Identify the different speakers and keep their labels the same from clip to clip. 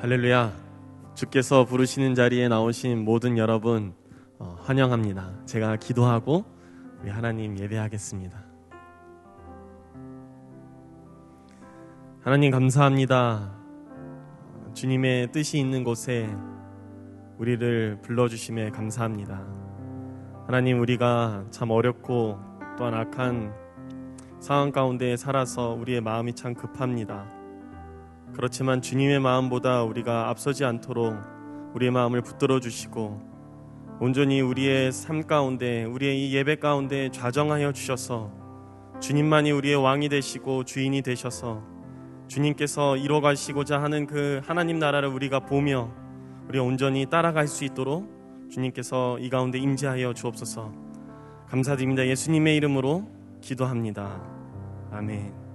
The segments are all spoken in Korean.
Speaker 1: 할렐루야. 주께서 부르시는 자리에 나오신 모든 여러분 환영합니다. 제가 기도하고 우리 하나님 예배하겠습니다. 하나님 감사합니다. 주님의 뜻이 있는 곳에 우리를 불러주심에 감사합니다. 하나님, 우리가 참 어렵고 또한 악한 상황 가운데 살아서 우리의 마음이 참 급합니다. 그렇지만 주님의 마음보다 우리가 앞서지 않도록 우리의 마음을 붙들어 주시고 온전히 우리의 삶 가운데, 우리의 이 예배 가운데 좌정하여 주셔서 주님만이 우리의 왕이 되시고 주인이 되셔서 주님께서 이뤄가시고자 하는 그 하나님 나라를 우리가 보며 우리가 온전히 따라갈 수 있도록 주님께서 이 가운데 임재하여 주옵소서. 감사드립니다. 예수님의 이름으로 기도합니다. 아멘.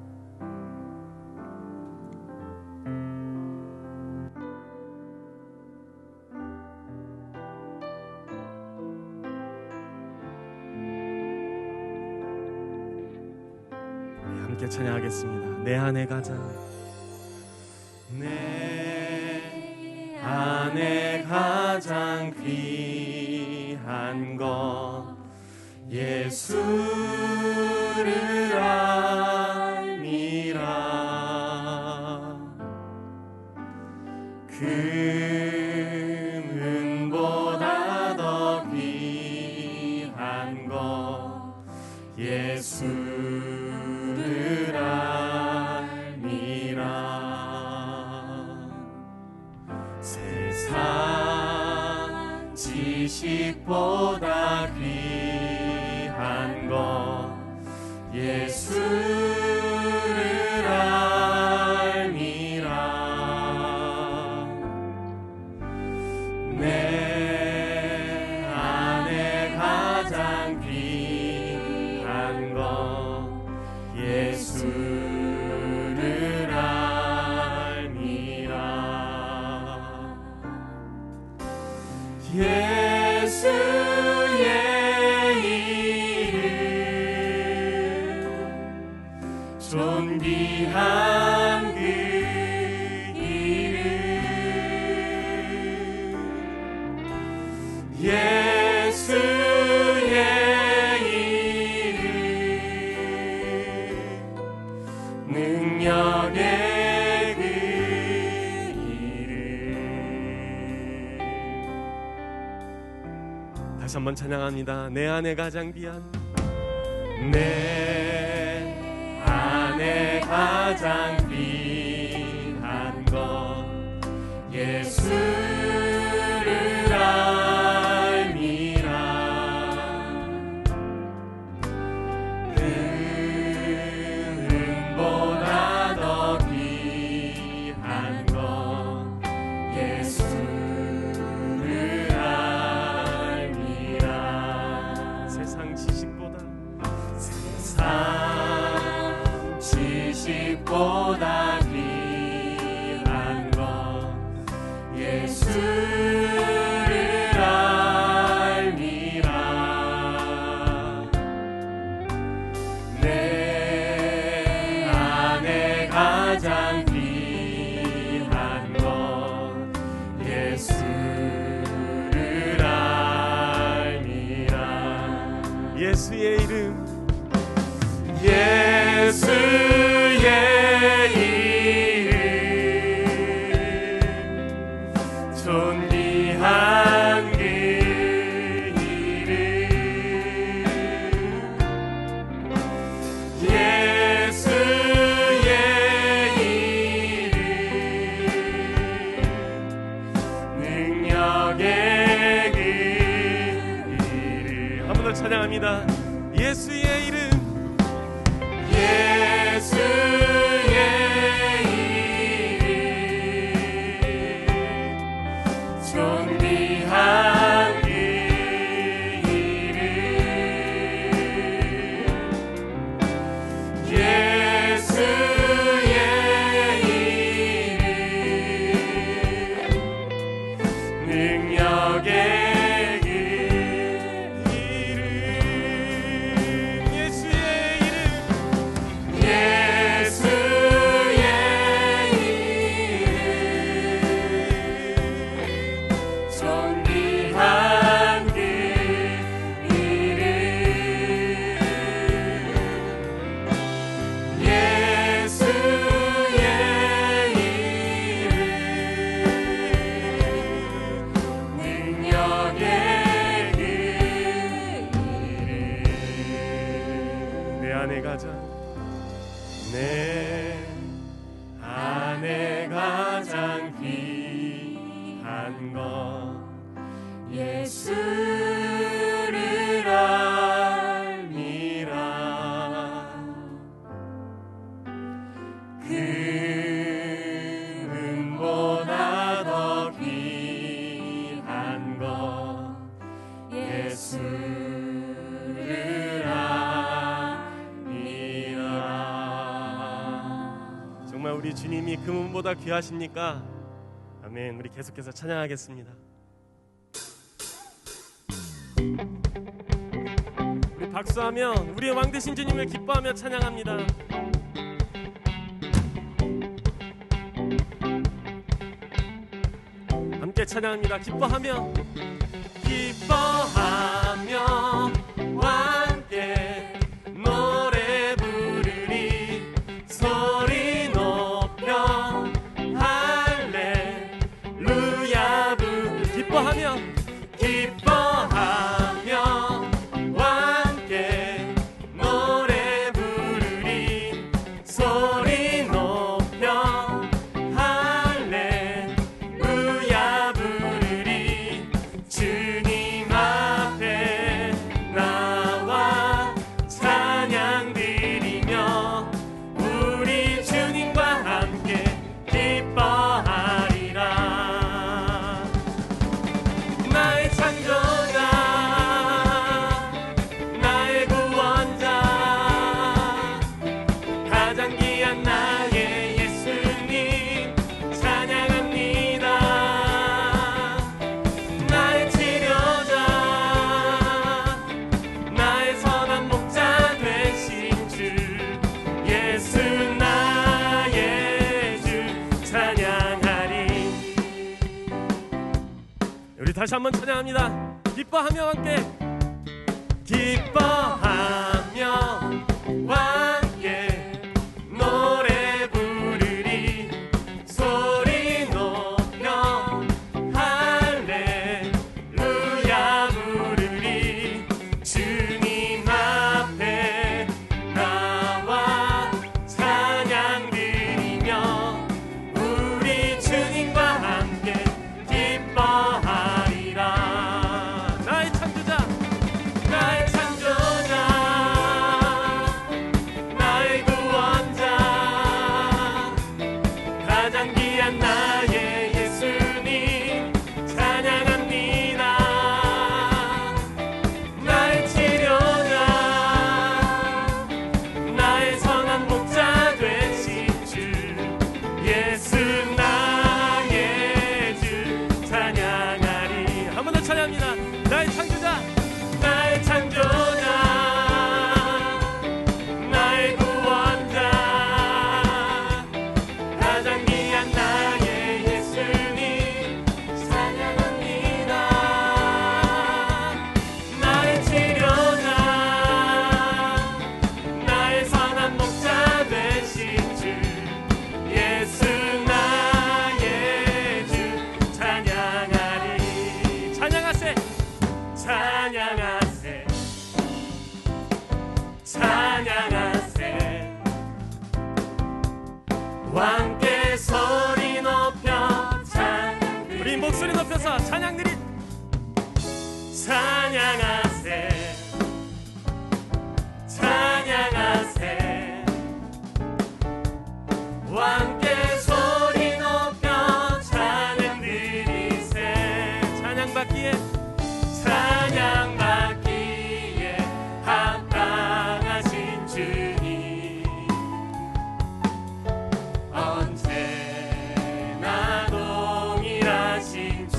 Speaker 1: 함께 찬양하겠습니다. 내 안에 가장, 내 안에 가장 귀한 것 예수를 알미라. 금은보다 더 귀한 것 예수를 알미라. 세상 지식보다 귀한 것 예수를 알미라. 내 안에 가장 귀한 것 예수를 알미라. 예수의 이름 존귀한 그 이름, 예수의 이름 능력의 그 이름. 다시 한번 찬양합니다. 내 안에 가장 귀한, 내 안에 가장 귀한 것 예수를 알미라. 금은보다 더 귀한 것 예수를 알미라. 세상 지식보다 귀한 것 예수를 알미라. 내 안에 가장 귀한 것 예수를 알미라. 예수의 이름, 예수의 이름 존귀한 그 이름, 예수의 이름 능력의 그 이름. 한 번 더 찬양합니다. 예수의 이름, 예수의 이름 존귀한 그 이름, 예수의 이름 능력의 그 이름, 예수의 이름, 예수의 이름 예수를 알미라. 금보다 더 귀한 것 예수를 알미라. 정말 우리 주님이 금은보다 귀하십니까? 아멘. 우리 계속해서 찬양하겠습니다. 우리 박수하며 우리의 왕 되신 주님을 기뻐하며 찬양합니다. 함께 찬양합니다. 기뻐하며 함께 노래 부르리. 소리 높여 할렐루야 부르리. 기뻐하며 함께 노래 부르리. 소리 높여 할렐루야 부르리. 주님 앞에 나와 찬양 드리며 우리 주님과 함께 기뻐하리라. 나의 창조자 나의 구원자 가장 귀한 나의 예수님 찬양합니다. 나의 치료자 나의 선한 목자 되신 주 예수 나의 주 찬양하리. 우리 다시 한번 찬양합니다. 기뻐하며 함께 노래 부르리. 소리 높여 할렐루야 부르리. 주님 앞에 나와 찬양 드리며 우리 주님과 함께 기뻐하리라. 나의 창조자 나의 구원자 가장 귀한 나의 예수님 찬양합니다. 나의 치료자 나의 선한 목자 되신 주 예수 나의 주 찬양하리. 한 번 더 찬양합니다. 나의 창조자 나의 구원자 가장 귀한 나의 예수님 찬양합니다. 나의 치료자 나의 선한 목자 되신 주 예수 나의 주 찬양하리. 찬양하세 왕께 소리 높여 찬양. 우리 목소리 높여서 찬양드리. 찬양하세 왕께 소리 높여 찬양 드리세. 찬양받기에 합당하신 주님 언제나 동일하신 주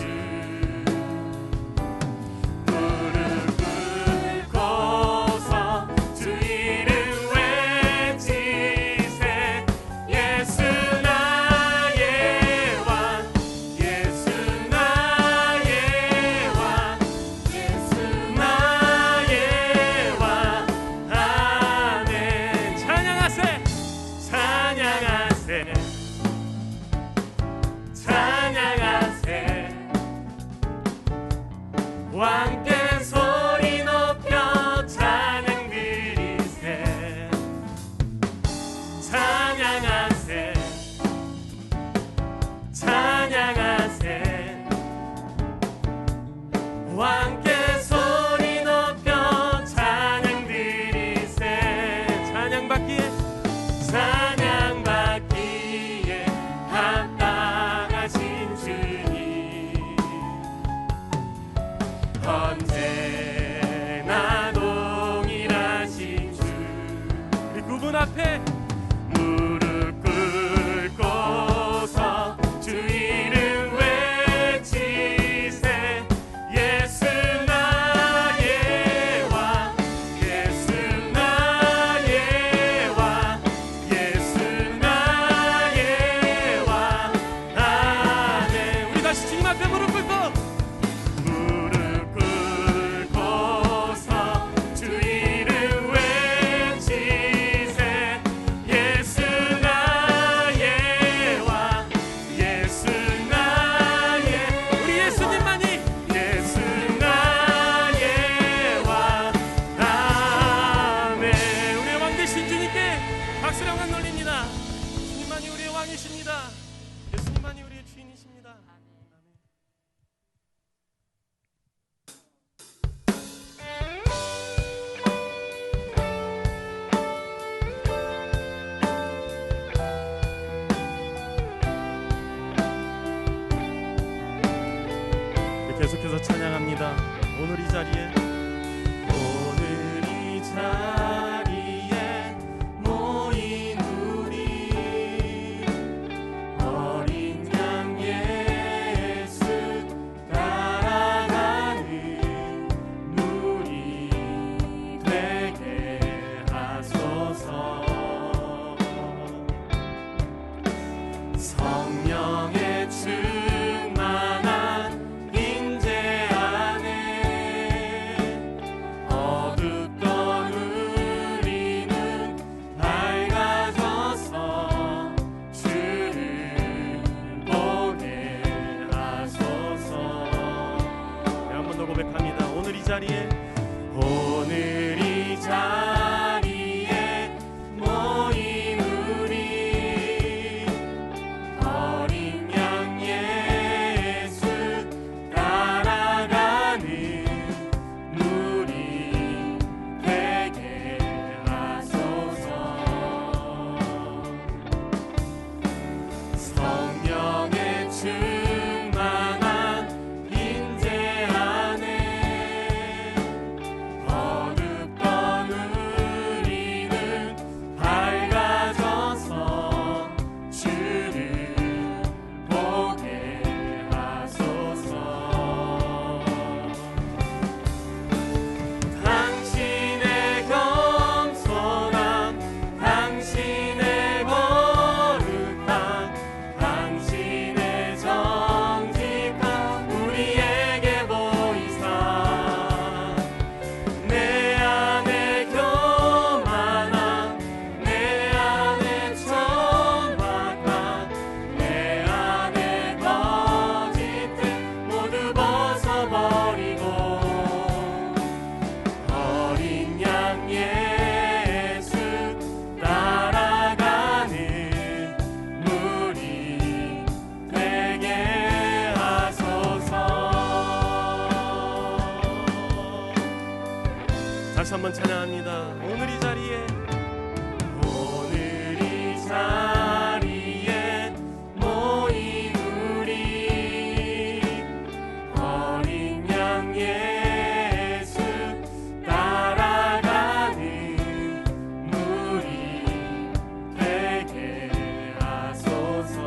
Speaker 1: 무릎 꿇고서 주 이름 외치세. 예수 나의 왕 예수 나의 왕 예수 나의 왕 아멘. 찬양하세 왕께 소리 높여 찬양 드리세. 찬양하세 언제나 동일하신 주. 우리 그분 앞에 무릎 꿇고서 주 이름 외치세. 예수 나의 왕, 예수 나의 왕, 예수 나의 왕. 아멘. 우리 다시 주님 앞에 무릎 꿇고 주 이름 외치세. 예수 나의 왕, 예수 나의. 우리 예수님만이 예수 나의 왕. 아멘. 우리의 왕 되신 주님께 박수를 영광 돌립니다. 주님만이 우리의 왕이십니다. 예수님만이 우리의 주인이십니다. 계속해서 찬양합니다. 오늘 이 자리에, 오늘 이 자리에 모인 우리 어린 양 예수 따라가는 우리 되게 하소서. 성령의 충만한 인재 안에 어둡던 우리는 밝아져서 주를 보게 하소서. 네, 한 번 더 고백합니다. 오늘 이 자리에, 오늘 이 자리에 모인 우리 어린 양 예수 따라가는 우리 되게 하소서. 성령의 충만한 인재 안에 어둡던 우리는 밝아져서 주를 보게 하소서. 당신의 겸손함, 당신의 거룩함, 당신의 정직함 우리에게 보이사. 내 안에 교만함, 내 안에 천박함, 내 안에 거짓됨 모두 벗어버리고 어린 양 예수 따라가는 우리 되게 하소서. 다시 한번 찬양합니다. 오늘 이 자리에, 오늘 이 자리에 모인 우리 어린 양 예수 따라가는 우리 되게 하소서.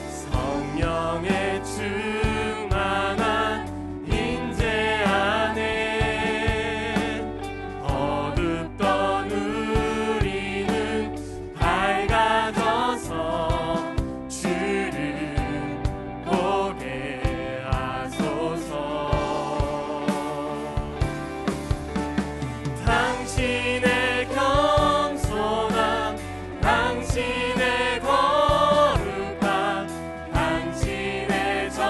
Speaker 1: 성령의 충만한 인재 안에 어둡던 우리는 밝아져서 주를 보게 하소서. 당신의 겸손함, 당신의 거룩함, 당신의 정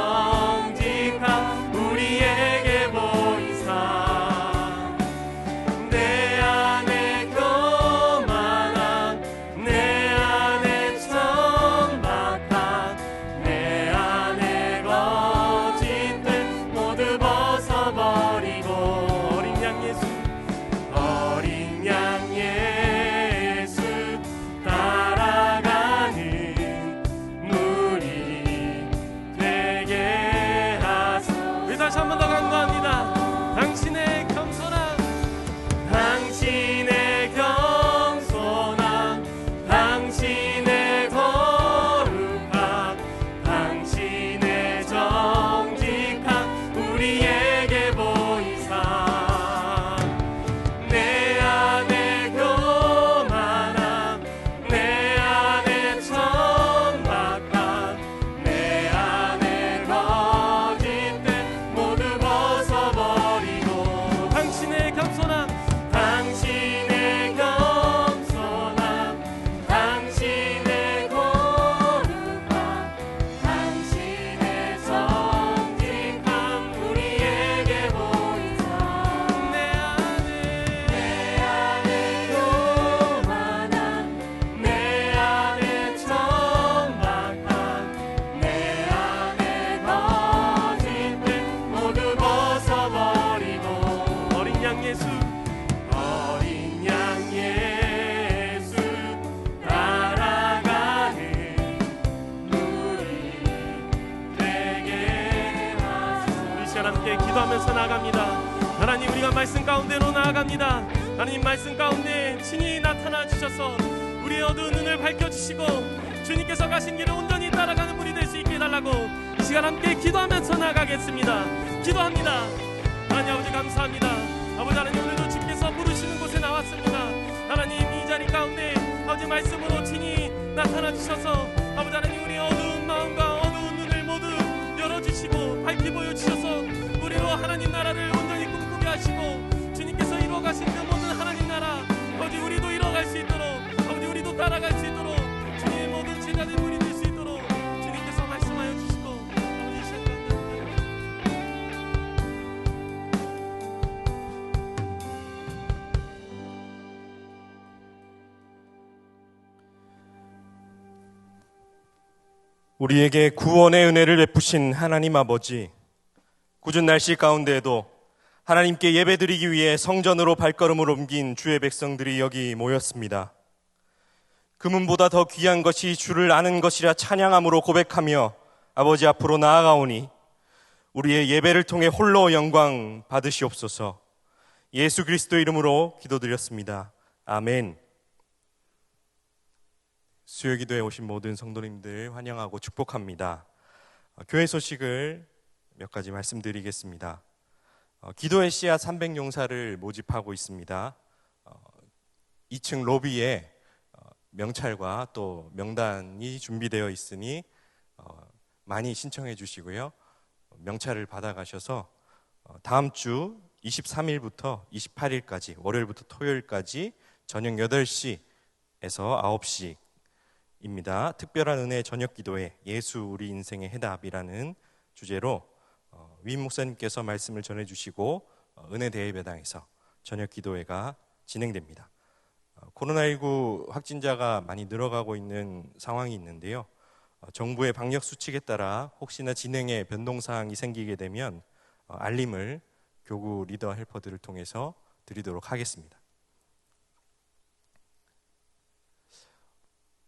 Speaker 1: 함께 기도하면서 나아갑니다. 하나님, 우리가 말씀 가운데로 나아갑니다. 하나님, 말씀 가운데 친히 나타나 주셔서 우리의 어두운 눈을 밝혀주시고 주님께서 가신 길을 온전히 따라가는 분이 될 수 있게 해달라고 이 시간 함께 기도하면서 나아가겠습니다. 기도합니다. 하나님 아버지, 감사합니다. 아버지 하나님, 오늘도 주께서 부르시는 곳에 나왔습니다. 하나님, 이 자리 가운데 아버지 말씀으로 친히 나타나 주셔서 아버지 하나님, 우리의 어두운 마음과 어두운 눈을 모두 열어주시고 밝히 보여주셔서 우리로 하나님 나라를 온전히 꿈꾸게 하시고 주님께서 이루어가신 그 모든 하나님 나라 아버지 우리도 이루어갈 수 있도록 아버지 우리도 따라갈 수 있도록 주님의 모든 제자들 우리 될 수 있도록 주님께서 말씀하여 주시고 아버지 이 시간
Speaker 2: 우리에게 구원의 은혜를 베푸신 하나님 아버지, 궂은 날씨 가운데에도 하나님께 예배드리기 위해 성전으로 발걸음을 옮긴 주의 백성들이 여기 모였습니다. 금은보다 더 귀한 것이 주를 아는 것이라 찬양함으로 고백하며 아버지 앞으로 나아가오니 우리의 예배를 통해 홀로 영광 받으시옵소서. 예수 그리스도 이름으로 기도드렸습니다. 아멘. 수요기도에 오신 모든 성도님들 환영하고 축복합니다. 교회 소식을 몇 가지 말씀드리겠습니다. 기도의 씨앗 300용사를 모집하고 있습니다. 2층 로비에 명찰과 또 명단이 준비되어 있으니 많이 신청해 주시고요. 명찰을 받아가셔서 다음 주 23일부터 28일까지 월요일부터 토요일까지 저녁 8시에서 9시 입니다. 특별한 은혜 저녁 기도회 예수 우리 인생의 해답이라는 주제로 위임 목사님께서 말씀을 전해주시고 은혜 대예배당에서 저녁 기도회가 진행됩니다. 코로나19 확진자가 많이 늘어가고 있는 상황이 있는데요. 정부의 방역 수칙에 따라 혹시나 진행에 변동사항이 생기게 되면 알림을 교구 리더 헬퍼들을 통해서 드리도록 하겠습니다.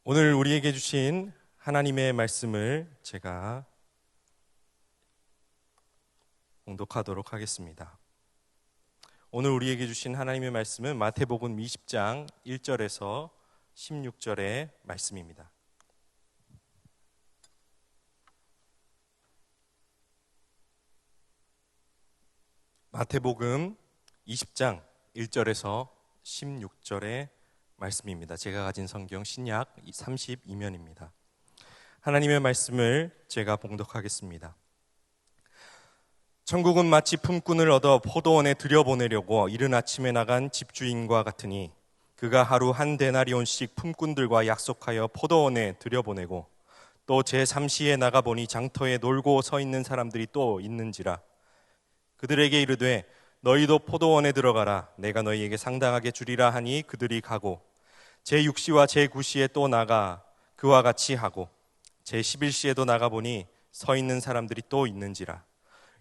Speaker 2: 오늘 우리에게 주신 하나님의 말씀을 제가 봉독하도록 하겠습니다. 오늘 우리에게 주신 하나님의 말씀은 마태복음 20장 1절에서 16절의 말씀입니다. 마태복음 20장 1절에서 16절의 말씀입니다. 제가 가진 성경 신약 32면입니다. 하나님의 말씀을 제가 봉독하겠습니다. 천국은 마치 품꾼을 얻어 포도원에 들여보내려고 이른 아침에 나간 집주인과 같으니 그가 하루 한 데나리온씩 품꾼들과 약속하여 포도원에 들여보내고 또 제3시에 나가보니 장터에 놀고 서 있는 사람들이 또 있는지라. 그들에게 이르되 너희도 포도원에 들어가라. 내가 너희에게 상당하게 주리라 하니 그들이 가고 제6시와 제9시에 또 나가 그와 같이 하고 제11시에도 나가보니 서 있는 사람들이 또 있는지라.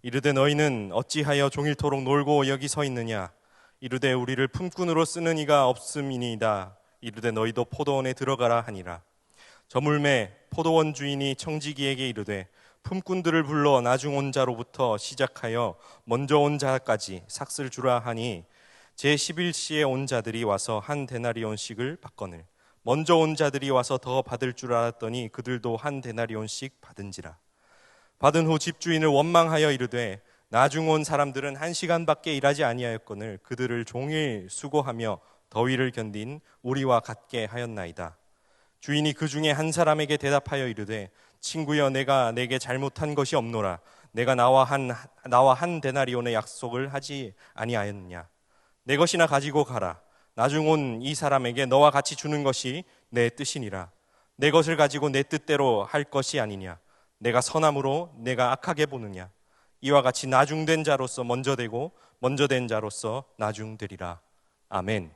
Speaker 2: 이르되 너희는 어찌하여 종일토록 놀고 여기 서 있느냐. 이르되 우리를 품꾼으로 쓰는 이가 없음이니이다. 이르되 너희도 포도원에 들어가라 하니라. 저물매 포도원 주인이 청지기에게 이르되 품꾼들을 불러 나중 온 자로부터 시작하여 먼저 온 자까지 삭슬 주라 하니 제11시에 온 자들이 와서 한 데나리온씩을 받거늘 먼저 온 자들이 와서 더 받을 줄 알았더니 그들도 한 데나리온씩 받은지라. 받은 후 집주인을 원망하여 이르되 나중 온 사람들은 1시간밖에 일하지 아니하였거늘 그들을 종일 수고하며 더위를 견딘 우리와 같게 하였나이다. 주인이 그 중에 한 사람에게 대답하여 이르되 친구여 내가 내게 잘못한 것이 없노라. 내가 나와 한 데나리온의 약속을 하지 아니하였느냐. 내 것이나 가지고 가라. 나중 온 이 사람에게 너와 같이 주는 것이 내 뜻이니라. 내 것을 가지고 내 뜻대로 할 것이 아니냐. 내가 선함으로 내가 악하게 보느냐. 이와 같이 나중된 자로서 먼저 되고 먼저 된 자로서 나중되리라. 아멘.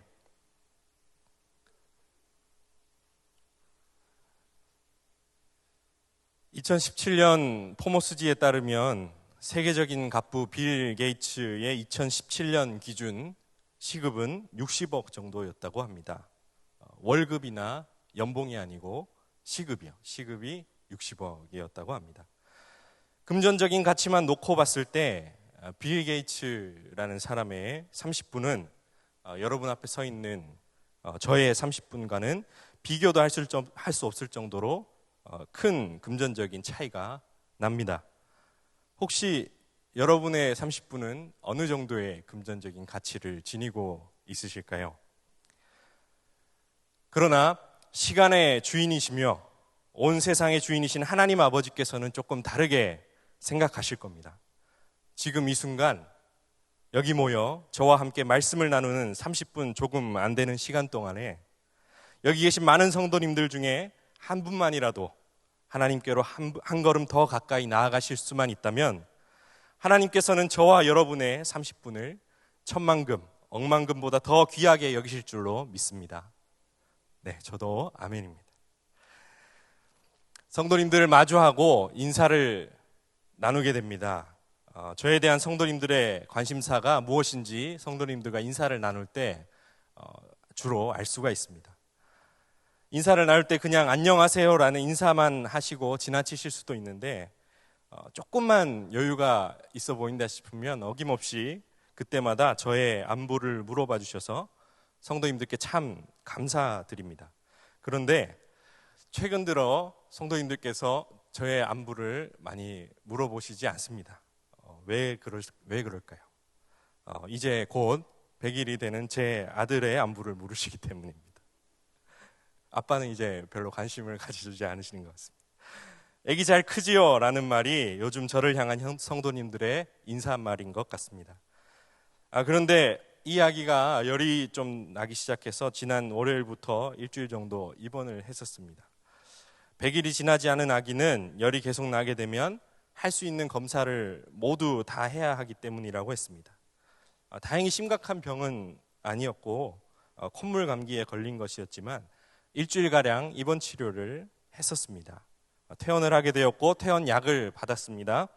Speaker 2: (2017년) 포모스지에 따르면 세계적인 갑부 빌 게이츠의 2017년 기준 시급은 60억 정도였다고 합니다. 월급이나 연봉이 아니고 시급이 60억이었다고 합니다. 금전적인 가치만 놓고 봤을 때 빌 게이츠라는 사람의 30분은 여러분 앞에 서 있는 저의 30분과는 비교도 할 수 없을 정도로 큰 금전적인 차이가 납니다. 혹시 여러분의 30분은 어느 정도의 금전적인 가치를 지니고 있으실까요? 그러나 시간의 주인이시며 온 세상의 주인이신 하나님 아버지께서는 조금 다르게 생각하실 겁니다. 지금 이 순간 여기 모여 저와 함께 말씀을 나누는 30분 조금 안 되는 시간 동안에 여기 계신 많은 성도님들 중에 한 분만이라도 하나님께로 한 걸음 더 가까이 나아가실 수만 있다면 하나님께서는 저와 여러분의 30분을 천만금, 억만금보다 더 귀하게 여기실 줄로 믿습니다. 네, 저도 아멘입니다. 성도님들을 마주하고 인사를 나누게 됩니다. 저에 대한 성도님들의 관심사가 무엇인지 성도님들과 인사를 나눌 때 주로 알 수가 있습니다. 인사를 나눌 때 그냥 안녕하세요라는 인사만 하시고 지나치실 수도 있는데 조금만 여유가 있어 보인다 싶으면 어김없이 그때마다 저의 안부를 물어봐 주셔서 성도님들께 참 감사드립니다. 그런데 최근 들어 성도님들께서 저의 안부를 많이 물어보시지 않습니다. 왜 그럴까요? 이제 곧 100일이 되는 제 아들의 안부를 물으시기 때문입니다. 아빠는 이제 별로 관심을 가지지 않으시는 것 같습니다. 애기 잘 크지요? 라는 말이 요즘 저를 향한 성도님들의 인사말인 것 같습니다. 그런데 이 아기가 열이 좀 나기 시작해서 지난 월요일부터 일주일 정도 입원을 했었습니다. 100일이 지나지 않은 아기는 열이 계속 나게 되면 할 수 있는 검사를 모두 다 해야 하기 때문이라고 했습니다. 다행히 심각한 병은 아니었고 콧물 감기에 걸린 것이었지만 일주일가량 입원 치료를 했었습니다. 퇴원을 하게 되었고 퇴원약을 받았습니다.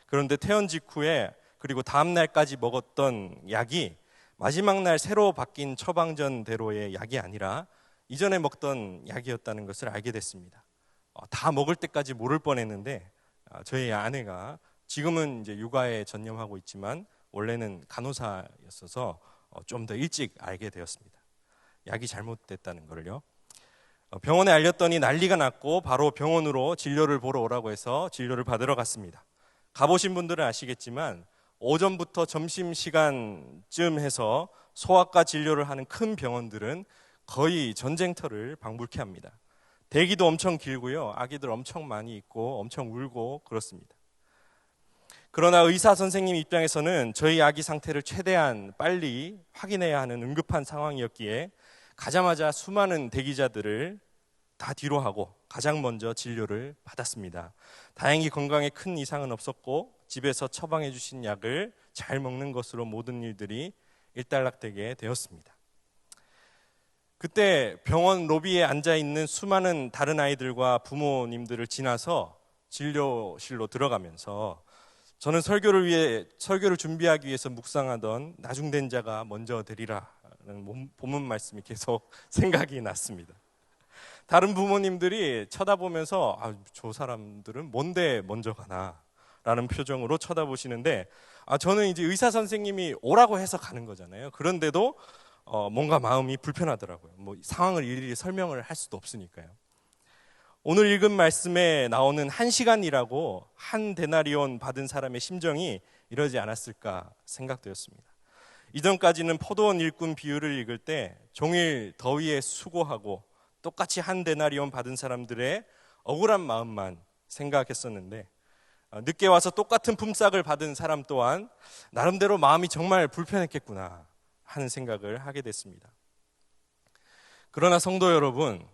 Speaker 2: 그런데 퇴원 직후에 그리고 다음 날까지 먹었던 약이 마지막 날 새로 바뀐 처방전대로의 약이 아니라 이전에 먹던 약이었다는 것을 알게 됐습니다. 다 먹을 때까지 모를 뻔했는데 저희 아내가 지금은 이제 육아에 전념하고 있지만 원래는 간호사였어서 좀 더 일찍 알게 되었습니다. 약이 잘못됐다는 걸요. 병원에 알렸더니 난리가 났고 바로 병원으로 진료를 보러 오라고 해서 진료를 받으러 갔습니다. 가보신 분들은 아시겠지만 오전부터 점심시간쯤 해서 소아과 진료를 하는 큰 병원들은 거의 전쟁터를 방불케 합니다. 대기도 엄청 길고요. 아기들 엄청 많이 있고 엄청 울고 그렇습니다. 그러나 의사 선생님 입장에서는 저희 아기 상태를 최대한 빨리 확인해야 하는 응급한 상황이었기에 가자마자 수많은 대기자들을 다 뒤로 하고 가장 먼저 진료를 받았습니다. 다행히 건강에 큰 이상은 없었고 집에서 처방해 주신 약을 잘 먹는 것으로 모든 일들이 일단락되게 되었습니다. 그때 병원 로비에 앉아있는 수많은 다른 아이들과 부모님들을 지나서 진료실로 들어가면서 저는 설교를 준비하기 위해서 묵상하던 나중된 자가 먼저 되리라는 본문 말씀이 계속 생각이 났습니다. 다른 부모님들이 쳐다보면서 저 사람들은 뭔데 먼저 가나 라는 표정으로 쳐다보시는데 저는 이제 의사 선생님이 오라고 해서 가는 거잖아요. 그런데도 뭔가 마음이 불편하더라고요. 상황을 일일이 설명을 할 수도 없으니까요. 오늘 읽은 말씀에 나오는 1시간이라고 한 데나리온 받은 사람의 심정이 이러지 않았을까 생각되었습니다. 이전까지는 포도원 일꾼 비유를 읽을 때 종일 더위에 수고하고 똑같이 한 데나리온 받은 사람들의 억울한 마음만 생각했었는데 늦게 와서 똑같은 품삯을 받은 사람 또한 나름대로 마음이 정말 불편했겠구나 하는 생각을 하게 됐습니다. 그러나 성도 여러분,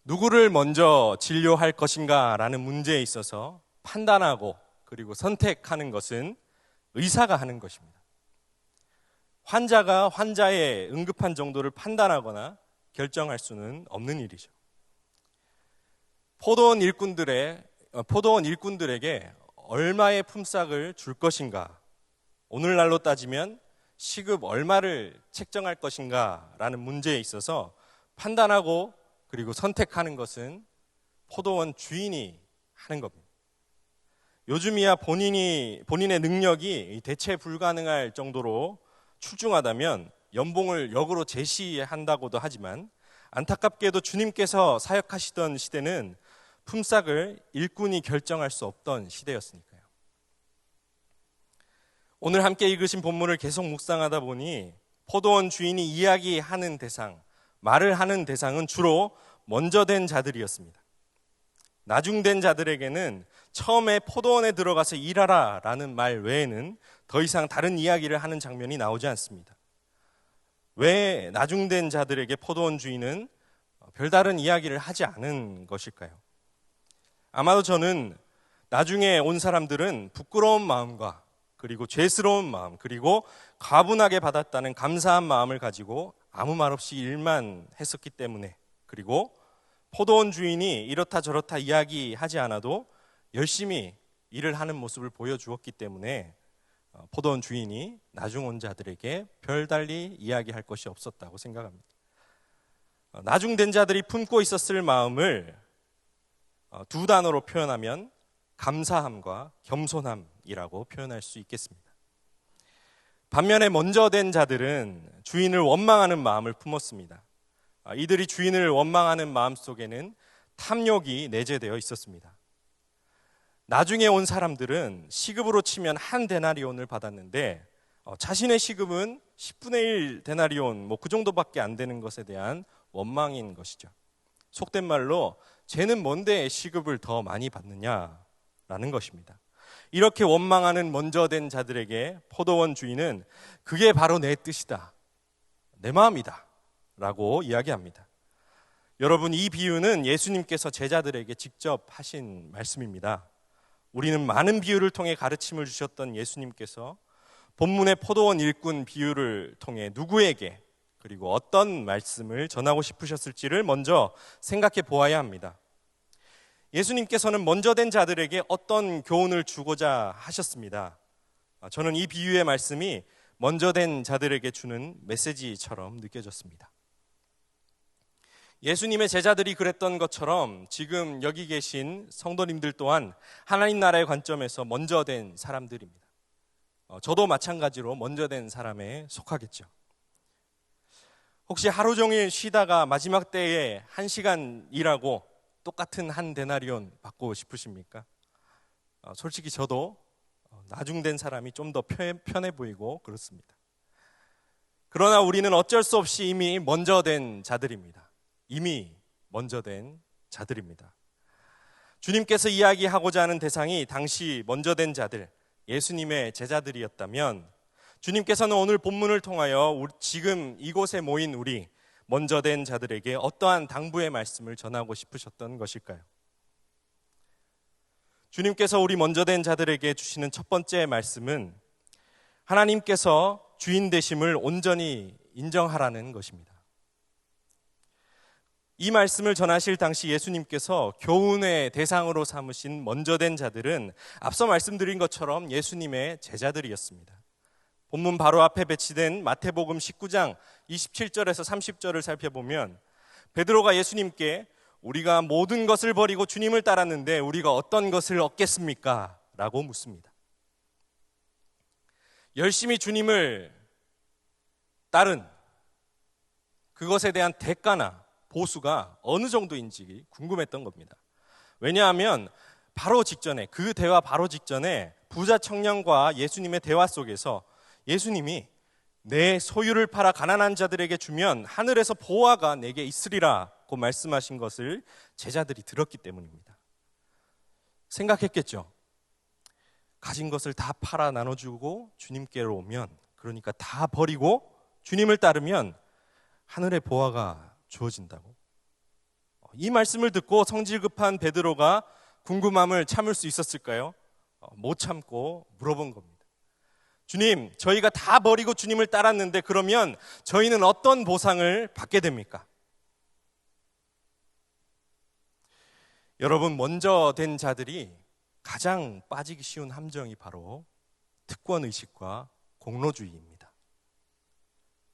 Speaker 2: 누구를 먼저 진료할 것인가 라는 문제에 있어서 판단하고 그리고 선택하는 것은 의사가 하는 것입니다. 환자가 환자의 응급한 정도를 판단하거나 결정할 수는 없는 일이죠. 포도원 일꾼들에게 얼마의 품삯을 줄 것인가, 오늘날로 따지면 시급 얼마를 책정할 것인가 라는 문제에 있어서 판단하고 그리고 선택하는 것은 포도원 주인이 하는 겁니다. 요즘이야 본인의 능력이 대체 불가능할 정도로 출중하다면 연봉을 역으로 제시한다고도 하지만, 안타깝게도 주님께서 사역하시던 시대는 품삯을 일꾼이 결정할 수 없던 시대였으니까요. 오늘 함께 읽으신 본문을 계속 묵상하다 보니 포도원 주인이 이야기하는 대상, 말을 하는 대상은 주로 먼저 된 자들이었습니다. 나중된 자들에게는 처음에 포도원에 들어가서 일하라 라는 말 외에는 더 이상 다른 이야기를 하는 장면이 나오지 않습니다. 왜 나중된 자들에게 포도원 주인은 별다른 이야기를 하지 않은 것일까요? 아마도 저는 나중에 온 사람들은 부끄러운 마음과 그리고 죄스러운 마음, 그리고 가분하게 받았다는 감사한 마음을 가지고 아무 말 없이 일만 했었기 때문에, 그리고 포도원 주인이 이렇다 저렇다 이야기하지 않아도 열심히 일을 하는 모습을 보여주었기 때문에 포도원 주인이 나중 온 자들에게 별달리 이야기할 것이 없었다고 생각합니다. 나중된 자들이 품고 있었을 마음을 두 단어로 표현하면 감사함과 겸손함이라고 표현할 수 있겠습니다. 반면에 먼저 된 자들은 주인을 원망하는 마음을 품었습니다. 이들이 주인을 원망하는 마음 속에는 탐욕이 내재되어 있었습니다. 나중에 온 사람들은 시급으로 치면 한 데나리온을 받았는데 자신의 시급은 10분의 1 데나리온 그 정도밖에 안 되는 것에 대한 원망인 것이죠. 속된 말로 쟤는 뭔데 시급을 더 많이 받느냐라는 것입니다. 이렇게 원망하는 먼저 된 자들에게 포도원 주인은 그게 바로 내 뜻이다, 내 마음이다 라고 이야기합니다. 여러분, 이 비유는 예수님께서 제자들에게 직접 하신 말씀입니다. 우리는 많은 비유를 통해 가르침을 주셨던 예수님께서 본문의 포도원 일꾼 비유를 통해 누구에게 그리고 어떤 말씀을 전하고 싶으셨을지를 먼저 생각해 보아야 합니다. 예수님께서는 먼저 된 자들에게 어떤 교훈을 주고자 하셨습니다. 저는 이 비유의 말씀이 먼저 된 자들에게 주는 메시지처럼 느껴졌습니다. 예수님의 제자들이 그랬던 것처럼 지금 여기 계신 성도님들 또한 하나님 나라의 관점에서 먼저 된 사람들입니다. 저도 마찬가지로 먼저 된 사람에 속하겠죠. 혹시 하루 종일 쉬다가 마지막 때에 1시간 일하고 똑같은 한 데나리온 받고 싶으십니까? 솔직히 저도 나중된 사람이 좀 더 편해 보이고 그렇습니다. 그러나 우리는 어쩔 수 없이 이미 먼저 된 자들입니다. 이미 먼저 된 자들입니다. 주님께서 이야기하고자 하는 대상이 당시 먼저 된 자들, 예수님의 제자들이었다면 주님께서는 오늘 본문을 통하여 지금 이곳에 모인 우리 먼저 된 자들에게 어떠한 당부의 말씀을 전하고 싶으셨던 것일까요? 주님께서 우리 먼저 된 자들에게 주시는 첫 번째 말씀은 하나님께서 주인 되심을 온전히 인정하라는 것입니다. 이 말씀을 전하실 당시 예수님께서 교훈의 대상으로 삼으신 먼저 된 자들은 앞서 말씀드린 것처럼 예수님의 제자들이었습니다. 본문 바로 앞에 배치된 마태복음 19장 27절에서 30절을 살펴보면 베드로가 예수님께 우리가 모든 것을 버리고 주님을 따랐는데 우리가 어떤 것을 얻겠습니까? 라고 묻습니다. 열심히 주님을 따른 그것에 대한 대가나 보수가 어느 정도인지 궁금했던 겁니다. 왜냐하면 바로 직전에, 그 대화 바로 직전에 부자 청년과 예수님의 대화 속에서 예수님이 내 소유를 팔아 가난한 자들에게 주면 하늘에서 보화가 내게 있으리라고 말씀하신 것을 제자들이 들었기 때문입니다. 생각했겠죠. 가진 것을 다 팔아 나눠주고 주님께로 오면, 그러니까 다 버리고 주님을 따르면 하늘의 보화가 주어진다고. 이 말씀을 듣고 성질 급한 베드로가 궁금함을 참을 수 있었을까요? 못 참고 물어본 겁니다. 주님, 저희가 다 버리고 주님을 따랐는데 그러면 저희는 어떤 보상을 받게 됩니까? 여러분, 먼저 된 자들이 가장 빠지기 쉬운 함정이 바로 특권의식과 공로주의입니다.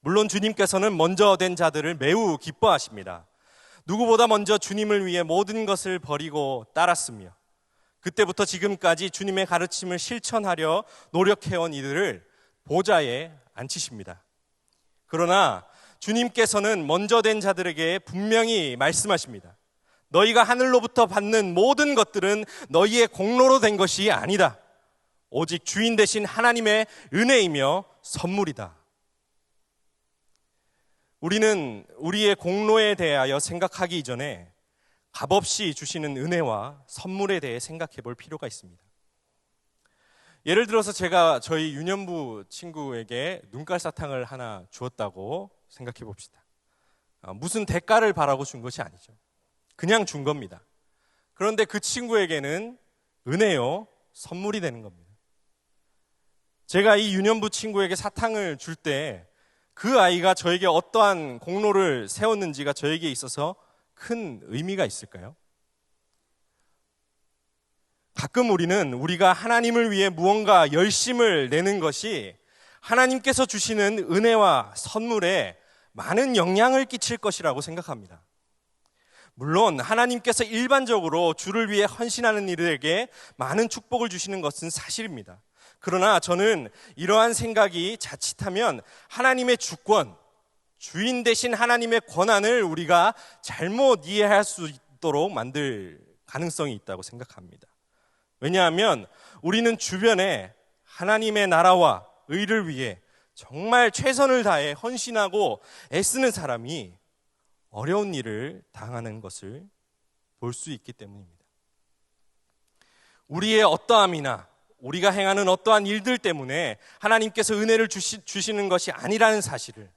Speaker 2: 물론 주님께서는 먼저 된 자들을 매우 기뻐하십니다. 누구보다 먼저 주님을 위해 모든 것을 버리고 따랐으며 그때부터 지금까지 주님의 가르침을 실천하려 노력해온 이들을 보좌에 앉히십니다. 그러나 주님께서는 먼저 된 자들에게 분명히 말씀하십니다. 너희가 하늘로부터 받는 모든 것들은 너희의 공로로 된 것이 아니다. 오직 주인 되신 하나님의 은혜이며 선물이다. 우리는 우리의 공로에 대하여 생각하기 이전에 값없이 주시는 은혜와 선물에 대해 생각해 볼 필요가 있습니다. 예를 들어서 제가 저희 유년부 친구에게 눈깔 사탕을 하나 주었다고 생각해 봅시다. 무슨 대가를 바라고 준 것이 아니죠. 그냥 준 겁니다. 그런데 그 친구에게는 은혜요, 선물이 되는 겁니다. 제가 이 유년부 친구에게 사탕을 줄 때 그 아이가 저에게 어떠한 공로를 세웠는지가 저에게 있어서 큰 의미가 있을까요? 가끔 우리는 우리가 하나님을 위해 무언가 열심을 내는 것이 하나님께서 주시는 은혜와 선물에 많은 영향을 끼칠 것이라고 생각합니다. 물론 하나님께서 일반적으로 주를 위해 헌신하는 이들에게 많은 축복을 주시는 것은 사실입니다. 그러나 저는 이러한 생각이 자칫하면 하나님의 주권, 주인 되신 하나님의 권한을 우리가 잘못 이해할 수 있도록 만들 가능성이 있다고 생각합니다. 왜냐하면 우리는 주변에 하나님의 나라와 의를 위해 정말 최선을 다해 헌신하고 애쓰는 사람이 어려운 일을 당하는 것을 볼 수 있기 때문입니다. 우리의 어떠함이나 우리가 행하는 어떠한 일들 때문에 하나님께서 은혜를 주시는 것이 아니라는 사실을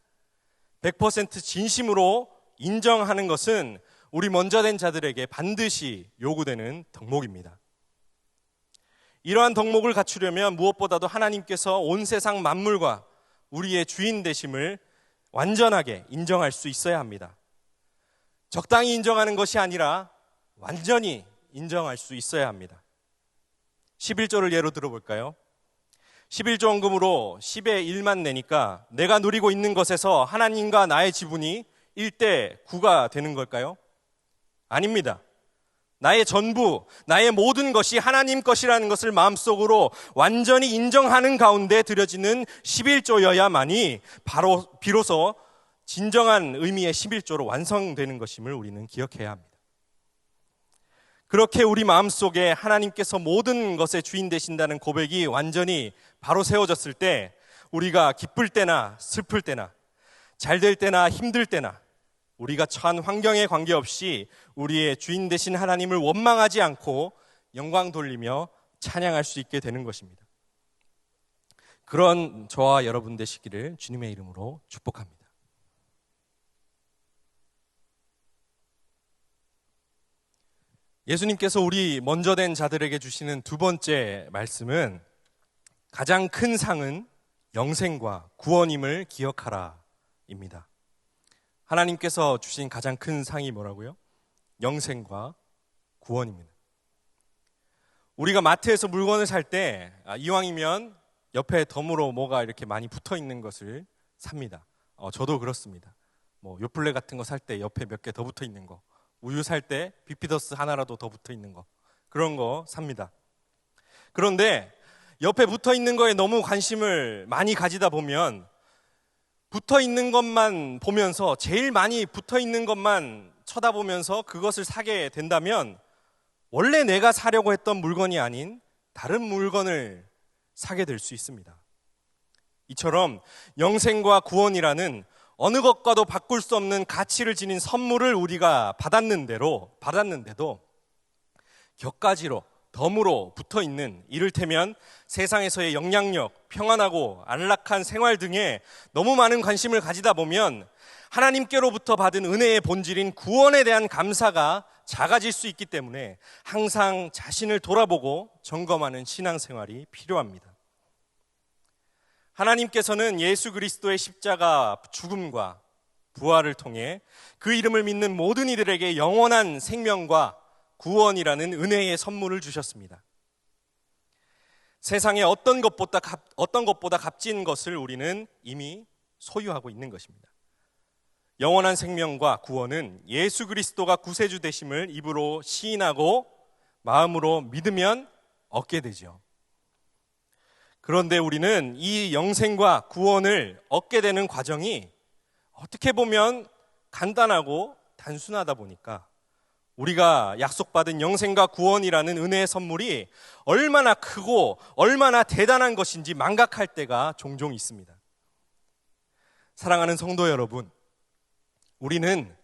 Speaker 2: 100% 진심으로 인정하는 것은 우리 먼저 된 자들에게 반드시 요구되는 덕목입니다. 이러한 덕목을 갖추려면 무엇보다도 하나님께서 온 세상 만물과 우리의 주인 되심을 완전하게 인정할 수 있어야 합니다. 적당히 인정하는 것이 아니라 완전히 인정할 수 있어야 합니다. 11조를 예로 들어볼까요? 11조 헌금으로 10의 1만 내니까 내가 누리고 있는 것에서 하나님과 나의 지분이 1대 9가 되는 걸까요? 아닙니다. 나의 전부, 나의 모든 것이 하나님 것이라는 것을 마음속으로 완전히 인정하는 가운데 드려지는 11조여야만이 비로소 진정한 의미의 11조로 완성되는 것임을 우리는 기억해야 합니다. 그렇게 우리 마음속에 하나님께서 모든 것의 주인 되신다는 고백이 완전히 바로 세워졌을 때 우리가 기쁠 때나 슬플 때나 잘 될 때나 힘들 때나 우리가 처한 환경에 관계없이 우리의 주인 되신 하나님을 원망하지 않고 영광 돌리며 찬양할 수 있게 되는 것입니다. 그런 저와 여러분 되시기를 주님의 이름으로 축복합니다. 예수님께서 우리 먼저 된 자들에게 주시는 두 번째 말씀은 가장 큰 상은 영생과 구원임을 기억하라입니다. 하나님께서 주신 가장 큰 상이 뭐라고요? 영생과 구원입니다. 우리가 마트에서 물건을 살 때 이왕이면 옆에 덤으로 뭐가 이렇게 많이 붙어 있는 것을 삽니다. 저도 그렇습니다. 요플레 같은 거 살 때 옆에 몇 개 더 붙어 있는 거, 우유 살 때 비피더스 하나라도 더 붙어 있는 거, 그런 거 삽니다. 그런데 옆에 붙어 있는 거에 너무 관심을 많이 가지다 보면 붙어 있는 것만 보면서 제일 많이 붙어 있는 것만 쳐다보면서 그것을 사게 된다면 원래 내가 사려고 했던 물건이 아닌 다른 물건을 사게 될 수 있습니다. 이처럼 영생과 구원이라는 어느 것과도 바꿀 수 없는 가치를 지닌 선물을 우리가 받았는데도 격가지로 덤으로 붙어있는 이를테면 세상에서의 영향력, 평안하고 안락한 생활 등에 너무 많은 관심을 가지다 보면 하나님께로부터 받은 은혜의 본질인 구원에 대한 감사가 작아질 수 있기 때문에 항상 자신을 돌아보고 점검하는 신앙생활이 필요합니다. 하나님께서는 예수 그리스도의 십자가 죽음과 부활을 통해 그 이름을 믿는 모든 이들에게 영원한 생명과 구원이라는 은혜의 선물을 주셨습니다. 세상에 어떤 것보다 값진 것을 우리는 이미 소유하고 있는 것입니다. 영원한 생명과 구원은 예수 그리스도가 구세주 되심을 입으로 시인하고 마음으로 믿으면 얻게 되죠. 그런데 우리는 이 영생과 구원을 얻게 되는 과정이 어떻게 보면 간단하고 단순하다 보니까 우리가 약속받은 영생과 구원이라는 은혜의 선물이 얼마나 크고 얼마나 대단한 것인지 망각할 때가 종종 있습니다. 사랑하는 성도 여러분, 우리는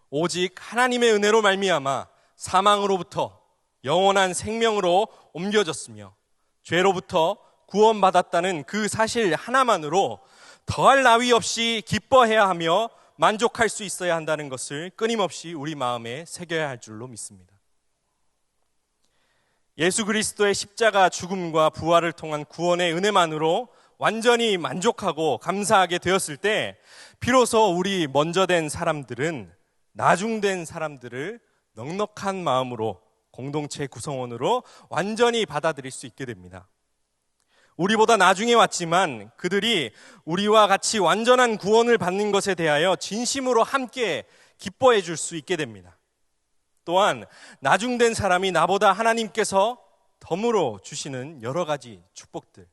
Speaker 2: 오직 하나님의 은혜로 말미암아 사망으로부터 영원한 생명으로 옮겨졌으며 죄로부터 구원받았다는 그 사실 하나만으로 더할 나위 없이 기뻐해야 하며 만족할 수 있어야 한다는 것을 끊임없이 우리 마음에 새겨야 할 줄로 믿습니다. 예수 그리스도의 십자가 죽음과 부활을 통한 구원의 은혜만으로 완전히 만족하고 감사하게 되었을 때 비로소 우리 먼저 된 사람들은 나중된 사람들을 넉넉한 마음으로 공동체 구성원으로 완전히 받아들일 수 있게 됩니다. 우리보다 나중에 왔지만 그들이 우리와 같이 완전한 구원을 받는 것에 대하여 진심으로 함께 기뻐해 줄 수 있게 됩니다. 또한 나중된 사람이 나보다 하나님께서 덤으로 주시는 여러 가지 축복들,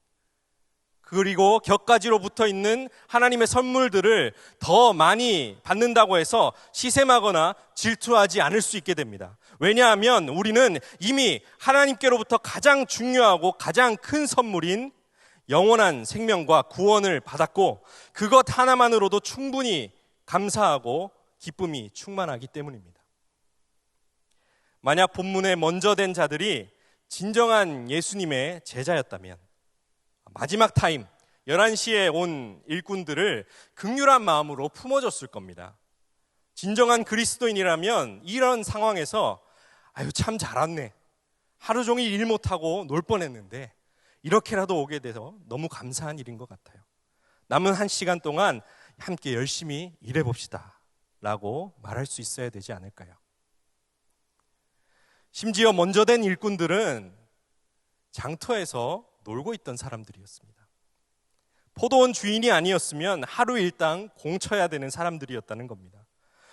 Speaker 2: 그리고 격가지로 붙어 있는 하나님의 선물들을 더 많이 받는다고 해서 시샘하거나 질투하지 않을 수 있게 됩니다. 왜냐하면 우리는 이미 하나님께로부터 가장 중요하고 가장 큰 선물인 영원한 생명과 구원을 받았고 그것 하나만으로도 충분히 감사하고 기쁨이 충만하기 때문입니다. 만약 본문에 먼저 된 자들이 진정한 예수님의 제자였다면 마지막 타임 11시에 온 일꾼들을 긍휼한 마음으로 품어줬을 겁니다. 진정한 그리스도인이라면 이런 상황에서 아유 참 잘 왔네, 하루 종일 일 못하고 놀 뻔했는데 이렇게라도 오게 돼서 너무 감사한 일인 것 같아요. 남은 1시간 동안 함께 열심히 일해봅시다 라고 말할 수 있어야 되지 않을까요? 심지어 먼저 된 일꾼들은 장터에서 놀고 있던 사람들이었습니다. 포도원 주인이 아니었으면 하루 일당 공쳐야 되는 사람들이었다는 겁니다.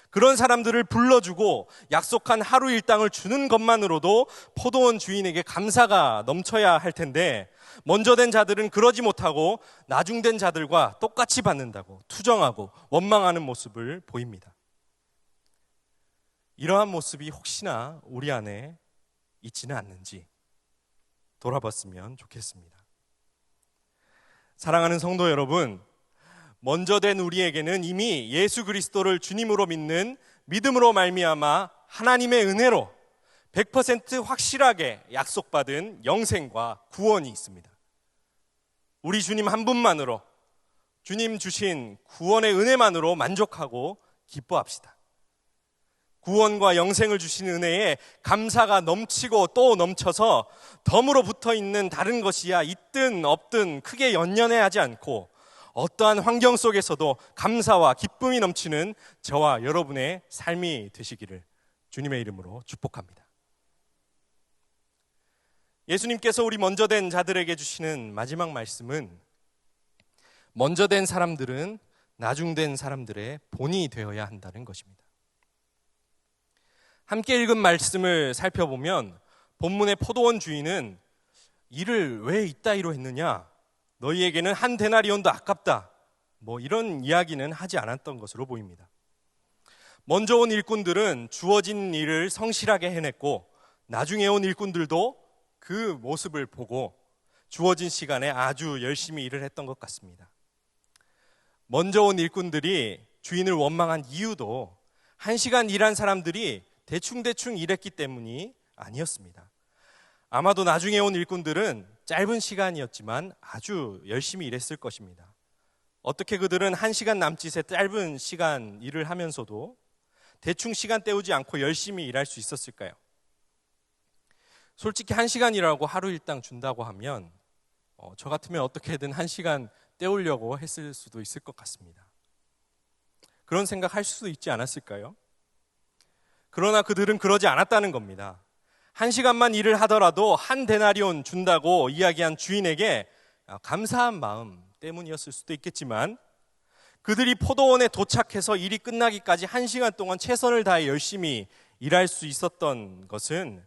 Speaker 2: 그런 사람들을 불러주고 약속한 하루 일당을 주는 것만으로도 포도원 주인에게 감사가 넘쳐야 할 텐데 먼저 된 자들은 그러지 못하고 나중된 자들과 똑같이 받는다고 투정하고 원망하는 모습을 보입니다. 이러한 모습이 혹시나 우리 안에 있지는 않는지 돌아봤으면 좋겠습니다. 사랑하는 성도 여러분, 먼저 된 우리에게는 이미 예수 그리스도를 주님으로 믿는 믿음으로 말미암아 하나님의 은혜로 100% 확실하게 약속받은 영생과 구원이 있습니다. 우리 주님 한 분만으로, 주님 주신 구원의 은혜만으로 만족하고 기뻐합시다. 구원과 영생을 주신 은혜에 감사가 넘치고 또 넘쳐서 덤으로 붙어 있는 다른 것이야 있든 없든 크게 연연해하지 않고 어떠한 환경 속에서도 감사와 기쁨이 넘치는 저와 여러분의 삶이 되시기를 주님의 이름으로 축복합니다. 예수님께서 우리 먼저 된 자들에게 주시는 마지막 말씀은 먼저 된 사람들은 나중된 사람들의 본이 되어야 한다는 것입니다. 함께 읽은 말씀을 살펴보면 본문의 포도원 주인은 일을 왜 이따위로 했느냐, 너희에게는 한 데나리온도 아깝다, 이런 이야기는 하지 않았던 것으로 보입니다. 먼저 온 일꾼들은 주어진 일을 성실하게 해냈고 나중에 온 일꾼들도 그 모습을 보고 주어진 시간에 아주 열심히 일을 했던 것 같습니다. 먼저 온 일꾼들이 주인을 원망한 이유도 1시간 일한 사람들이 대충 일했기 때문이 아니었습니다. 아마도 나중에 온 일꾼들은 짧은 시간이었지만 아주 열심히 일했을 것입니다. 어떻게 그들은 1시간 남짓의 짧은 시간 일을 하면서도 대충 시간 때우지 않고 열심히 일할 수 있었을까요? 솔직히 1시간이라고 하루 일당 준다고 하면 저 같으면 어떻게든 1시간 때우려고 했을 수도 있을 것 같습니다. 그런 생각할 수도 있지 않았을까요? 그러나 그들은 그러지 않았다는 겁니다. 1시간만 일을 하더라도 한 데나리온 준다고 이야기한 주인에게 감사한 마음 때문이었을 수도 있겠지만 그들이 포도원에 도착해서 일이 끝나기까지 1시간 동안 최선을 다해 열심히 일할 수 있었던 것은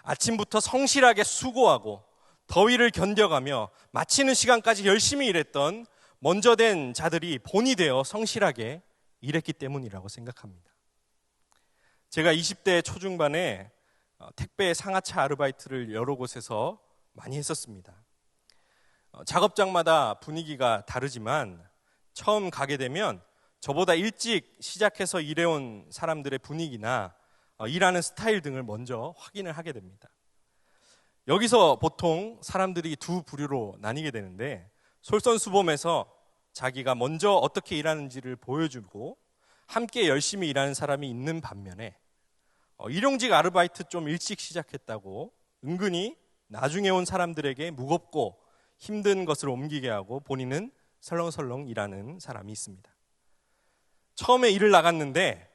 Speaker 2: 아침부터 성실하게 수고하고 더위를 견뎌가며 마치는 시간까지 열심히 일했던 먼저 된 자들이 본이 되어 성실하게 일했기 때문이라고 생각합니다. 제가 20대 초중반에 택배 상하차 아르바이트를 여러 곳에서 많이 했었습니다. 작업장마다 분위기가 다르지만 처음 가게 되면 저보다 일찍 시작해서 일해온 사람들의 분위기나 일하는 스타일 등을 먼저 확인을 하게 됩니다. 여기서 보통 사람들이 두 부류로 나뉘게 되는데, 솔선수범해서 자기가 먼저 어떻게 일하는지를 보여주고 함께 열심히 일하는 사람이 있는 반면에, 일용직 아르바이트 좀 일찍 시작했다고 은근히 나중에 온 사람들에게 무겁고 힘든 것을 옮기게 하고 본인은 설렁설렁 일하는 사람이 있습니다. 처음에 일을 나갔는데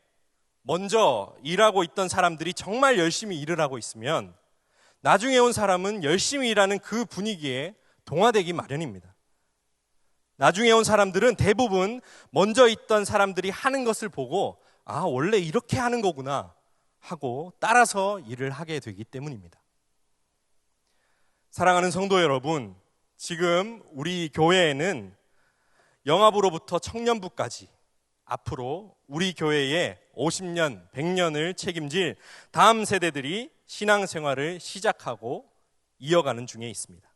Speaker 2: 먼저 일하고 있던 사람들이 정말 열심히 일을 하고 있으면 나중에 온 사람은 열심히 일하는 그 분위기에 동화되기 마련입니다. 나중에 온 사람들은 대부분 먼저 있던 사람들이 하는 것을 보고 원래 이렇게 하는 거구나 하고 따라서 일을 하게 되기 때문입니다. 사랑하는 성도 여러분, 지금 우리 교회에는 영압으로부터 청년부까지 앞으로 우리 교회의 50년, 100년을 책임질 다음 세대들이 신앙생활을 시작하고 이어가는 중에 있습니다.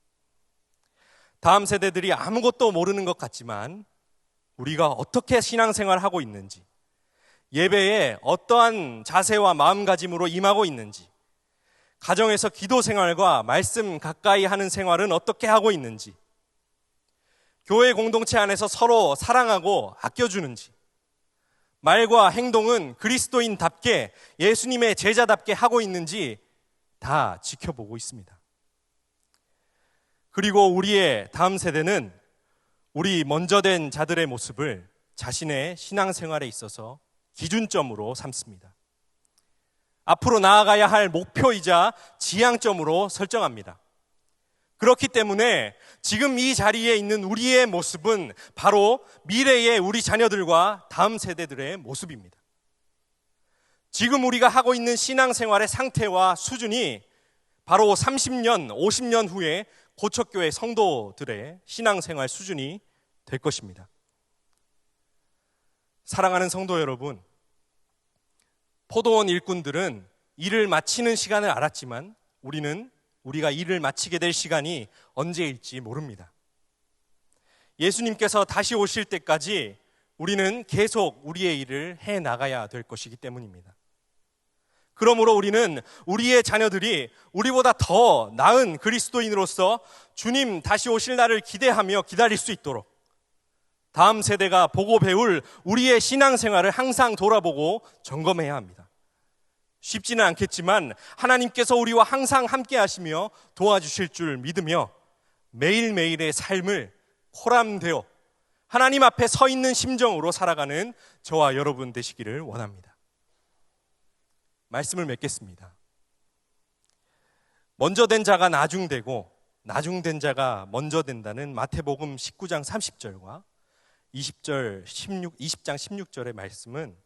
Speaker 2: 다음 세대들이 아무것도 모르는 것 같지만 우리가 어떻게 신앙생활을 하고 있는지, 예배에 어떠한 자세와 마음가짐으로 임하고 있는지, 가정에서 기도 생활과 말씀 가까이 하는 생활은 어떻게 하고 있는지, 교회 공동체 안에서 서로 사랑하고 아껴주는지, 말과 행동은 그리스도인답게 예수님의 제자답게 하고 있는지 다 지켜보고 있습니다. 그리고 우리의 다음 세대는 우리 먼저 된 자들의 모습을 자신의 신앙생활에 있어서 기준점으로 삼습니다. 앞으로 나아가야 할 목표이자 지향점으로 설정합니다. 그렇기 때문에 지금 이 자리에 있는 우리의 모습은 바로 미래의 우리 자녀들과 다음 세대들의 모습입니다. 지금 우리가 하고 있는 신앙생활의 상태와 수준이 바로 30년, 50년 후에 고척교회 성도들의 신앙생활 수준이 될 것입니다. 사랑하는 성도 여러분, 포도원 일꾼들은 일을 마치는 시간을 알았지만 우리가 일을 마치게 될 시간이 언제일지 모릅니다. 예수님께서 다시 오실 때까지 우리는 계속 우리의 일을 해 나가야 될 것이기 때문입니다. 그러므로 우리는 우리의 자녀들이 우리보다 더 나은 그리스도인으로서 주님 다시 오실 날을 기대하며 기다릴 수 있도록 다음 세대가 보고 배울 우리의 신앙생활을 항상 돌아보고 점검해야 합니다. 쉽지는 않겠지만 하나님께서 우리와 항상 함께 하시며 도와주실 줄 믿으며 매일매일의 삶을 코람되어 하나님 앞에 서 있는 심정으로 살아가는 저와 여러분 되시기를 원합니다. 말씀을 맺겠습니다. 먼저 된 자가 나중되고 나중된 자가 먼저 된다는 마태복음 19장 30절과 20장 16절의 말씀은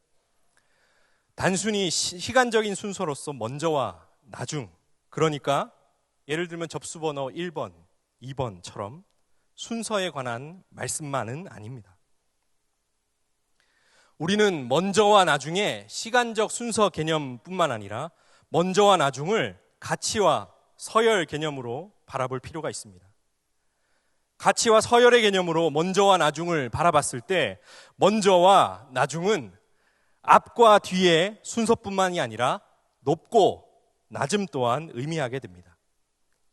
Speaker 2: 단순히 시간적인 순서로서 먼저와 나중, 그러니까 예를 들면 접수번호 1번, 2번처럼 순서에 관한 말씀만은 아닙니다. 우리는 먼저와 나중에 시간적 순서 개념뿐만 아니라 먼저와 나중을 가치와 서열 개념으로 바라볼 필요가 있습니다. 가치와 서열의 개념으로 먼저와 나중을 바라봤을 때 먼저와 나중은 앞과 뒤의 순서뿐만이 아니라 높고 낮음 또한 의미하게 됩니다.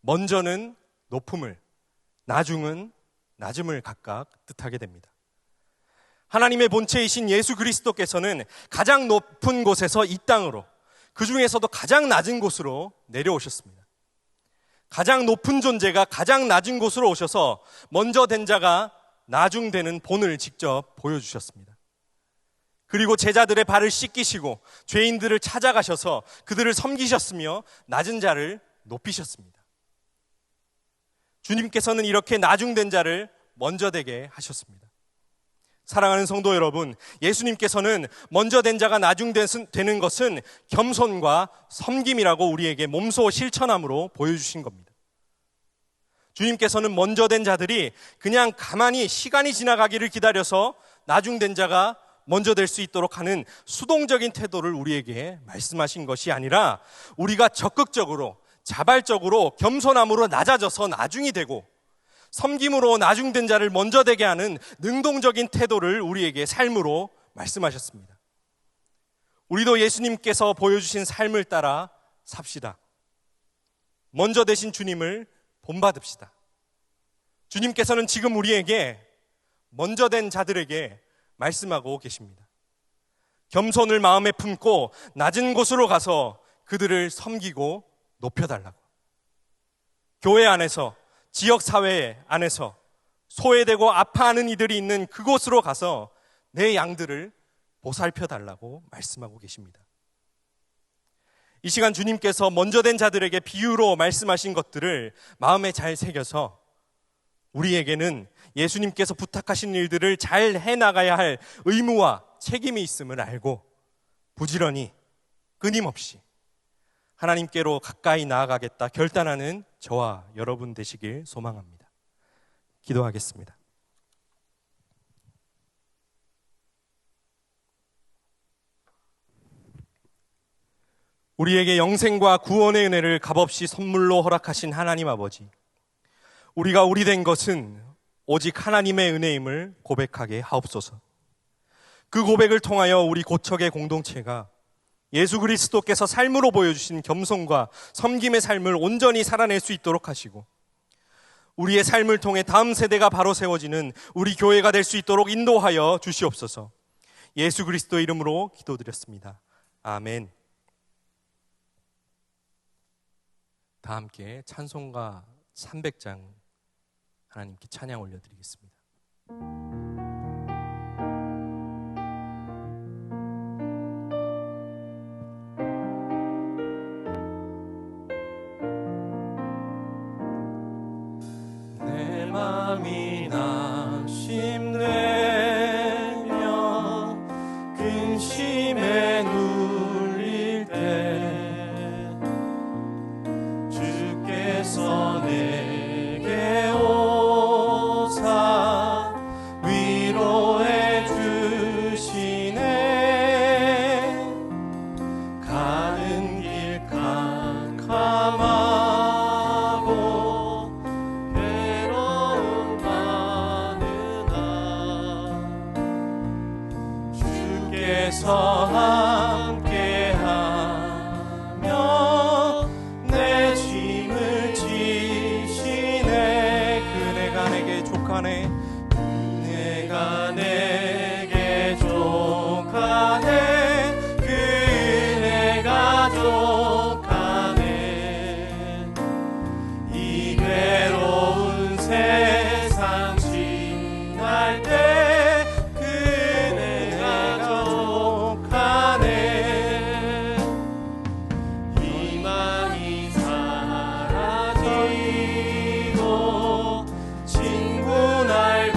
Speaker 2: 먼저는 높음을, 나중은 낮음을 각각 뜻하게 됩니다. 하나님의 본체이신 예수 그리스도께서는 가장 높은 곳에서 이 땅으로, 그 중에서도 가장 낮은 곳으로 내려오셨습니다. 가장 높은 존재가 가장 낮은 곳으로 오셔서 먼저 된 자가 나중되는 본을 직접 보여주셨습니다. 그리고 제자들의 발을 씻기시고 죄인들을 찾아가셔서 그들을 섬기셨으며 낮은 자를 높이셨습니다. 주님께서는 이렇게 나중된 자를 먼저 되게 하셨습니다. 사랑하는 성도 여러분, 예수님께서는 먼저 된 자가 나중 되는 것은 겸손과 섬김이라고 우리에게 몸소 실천함으로 보여주신 겁니다. 주님께서는 먼저 된 자들이 그냥 가만히 시간이 지나가기를 기다려서 나중 된 자가 먼저 될 수 있도록 하는 수동적인 태도를 우리에게 말씀하신 것이 아니라 우리가 적극적으로 자발적으로 겸손함으로 낮아져서 나중이 되고 섬김으로 나중된 자를 먼저 되게 하는 능동적인 태도를 우리에게 삶으로 말씀하셨습니다. 우리도 예수님께서 보여주신 삶을 따라 삽시다. 먼저 되신 주님을 본받읍시다. 주님께서는 지금 우리에게 먼저 된 자들에게 말씀하고 계십니다. 겸손을 마음에 품고 낮은 곳으로 가서 그들을 섬기고 높여달라고. 교회 안에서, 지역사회 안에서 소외되고 아파하는 이들이 있는 그곳으로 가서 내 양들을 보살펴달라고 말씀하고 계십니다. 이 시간 주님께서 먼저 된 자들에게 비유로 말씀하신 것들을 마음에 잘 새겨서 우리에게는 예수님께서 부탁하신 일들을 잘 해나가야 할 의무와 책임이 있음을 알고 부지런히 끊임없이 하나님께로 가까이 나아가겠다 결단하는 저와 여러분 되시길 소망합니다. 기도하겠습니다. 우리에게 영생과 구원의 은혜를 값없이 선물로 허락하신 하나님 아버지, 우리가 우리 된 것은 오직 하나님의 은혜임을 고백하게 하옵소서. 그 고백을 통하여 우리 고척의 공동체가 예수 그리스도께서 삶으로 보여주신 겸손과 섬김의 삶을 온전히 살아낼 수 있도록 하시고 우리의 삶을 통해 다음 세대가 바로 세워지는 우리 교회가 될 수 있도록 인도하여 주시옵소서. 예수 그리스도 이름으로 기도드렸습니다. 아멘. 다 함께 찬송가 300장 하나님께 찬양 올려드리겠습니다. 내 맘이 낙심되며 근심에 눌릴 때 주께서 내게 오사 위로해 주시네. 가는 길 캄캄하고 외로움 많으나 주께서 함께하며 내 짐을 지시네. 그네가 내게 족하네. 그네가 내게 족하네. 그네가 족하네. 이 괴로운 세상 지날 때 그네가 족하네. 희망이 사라지고 친구 날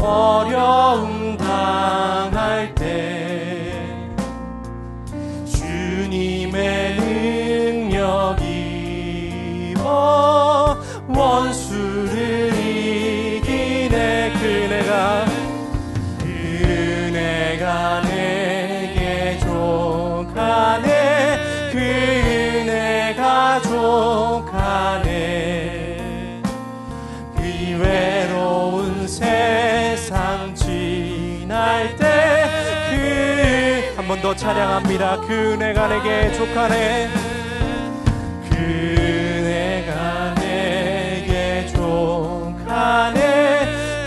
Speaker 2: 어려움 당할 때 주님의 능력이 원수를 이기네. 그 은혜가 내게 족하네. 그 은혜가 족하네. 이 외로운 세상 지날 때 한 번 더 찬양합니다. 그 은혜가 내게 족하네. 그 은혜가 내게 족하네.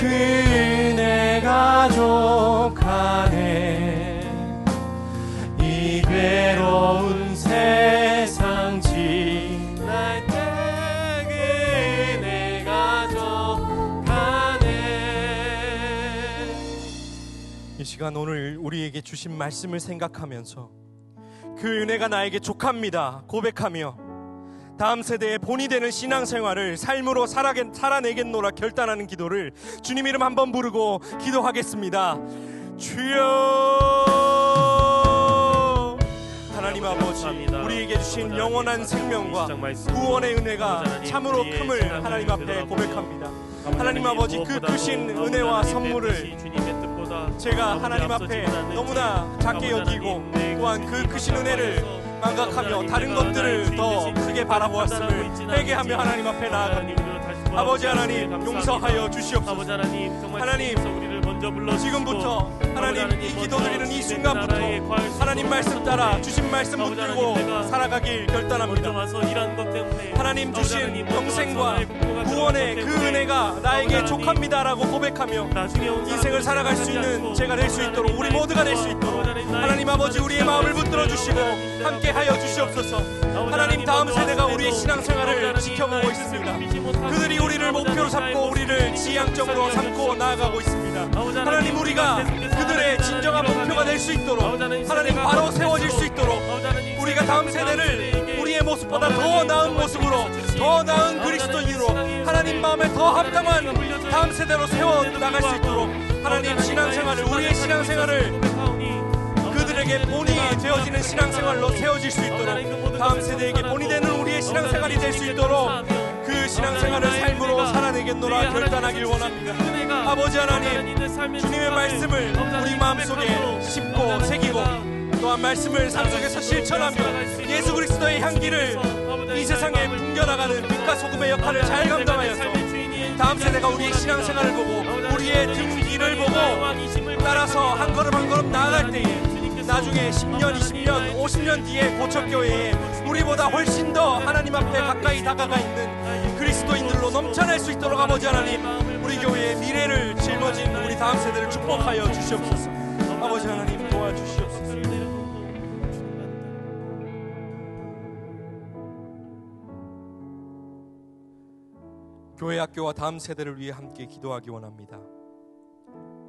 Speaker 2: 그 은혜가 족하네. 이 괴로운 세상 지날 때 그 은혜가 족하네. 이 시간 오늘 우리에게 주신 말씀을 생각하면서 그 은혜가 나에게 족합니다 고백하며 다음 세대의 본이 되는 신앙생활을 삶으로 살아내겠노라 결단하는 기도를 주님 이름 한번 부르고 기도하겠습니다. 주여, 하나님 아버지, 우리에게 주신 영원한 생명과 구원의 은혜가 참으로 큼을 하나님 앞에 고백합니다. 하나님 아버지, 그 크신 은혜와 선물을 제가 하나님 앞에 너무나 작게 여기고 또한 그 크신 은혜를 망각하며 다른 것들을 더 크게 바라보았음을 회개하며 하나님 앞에 나아갑니다. 아버지 하나님, 용서하여 주시옵소서. 하나님, 지금부터 하나님 이 기도드리는 이 순간부터 하나님 말씀 따라 주신 말씀 붙들고 살아가길 결단합니다. 하나님 주신 영생과 구원의 그 은혜가 나에게 족합니다라고 고백하며 인생을 살아갈 수 있는 제가 될 수 있도록, 우리 모두가 될 수 있도록 하나님 아버지 우리의 마음을 붙들어 주시고 함께하여 주시옵소서. 하나님, 다음 세대가 우리의 신앙생활을 지켜보고 있습니다. 그들이 우리를 목표로 삼고 우리를 지향점으로 삼고 나아가고 있습니다. 하나님, 우리가 그들의 진정한 목표가 될 수 있도록 하나님 바로 세워질 수 있도록 우리가 다음 세대를 우리의 모습보다 더 나은 모습으로, 더 나은 그리스도인으로 하나님 마음에 더 합당한 다음 세대로 세워 나갈 수 있도록 하나님 신앙생활을, 우리의 신앙생활을 그들에게 본이 되어지는 신앙생활로 세워질 수 있도록, 다음 세대에게 본이 되는 우리의 신앙생활이 될 수 있도록 그 신앙생활을 삶으로 살아내겠노라 결단하길 원합니다. 아버지 하나님, 주님의 말씀을 우리 마음속에 심고 새기고 또한 말씀을 삶 속에서 실천하며 예수 그리스도의 향기를 이 세상에 풍겨나가는 빛과 소금의 역할을 잘 감당하여서 다음 세대가 우리의 신앙생활을 보고 우리의 등 뒤를 보고 따라서 한 걸음 한 걸음 나아갈 때에 나중에 10년, 20년, 50년 뒤에 고척교회에 우리보다 훨씬 더 하나님 앞에 가까이 다가가 있는 그리스도인들로 넘쳐날 수 있도록 아버지 하나님, 우리 교회의 미래를 짊어진 우리 다음 세대를 축복하여 주시옵소서. 아버지 하나님, 도와주시옵소서. 교회 학교와 다음 세대를 위해 함께 기도하기 원합니다.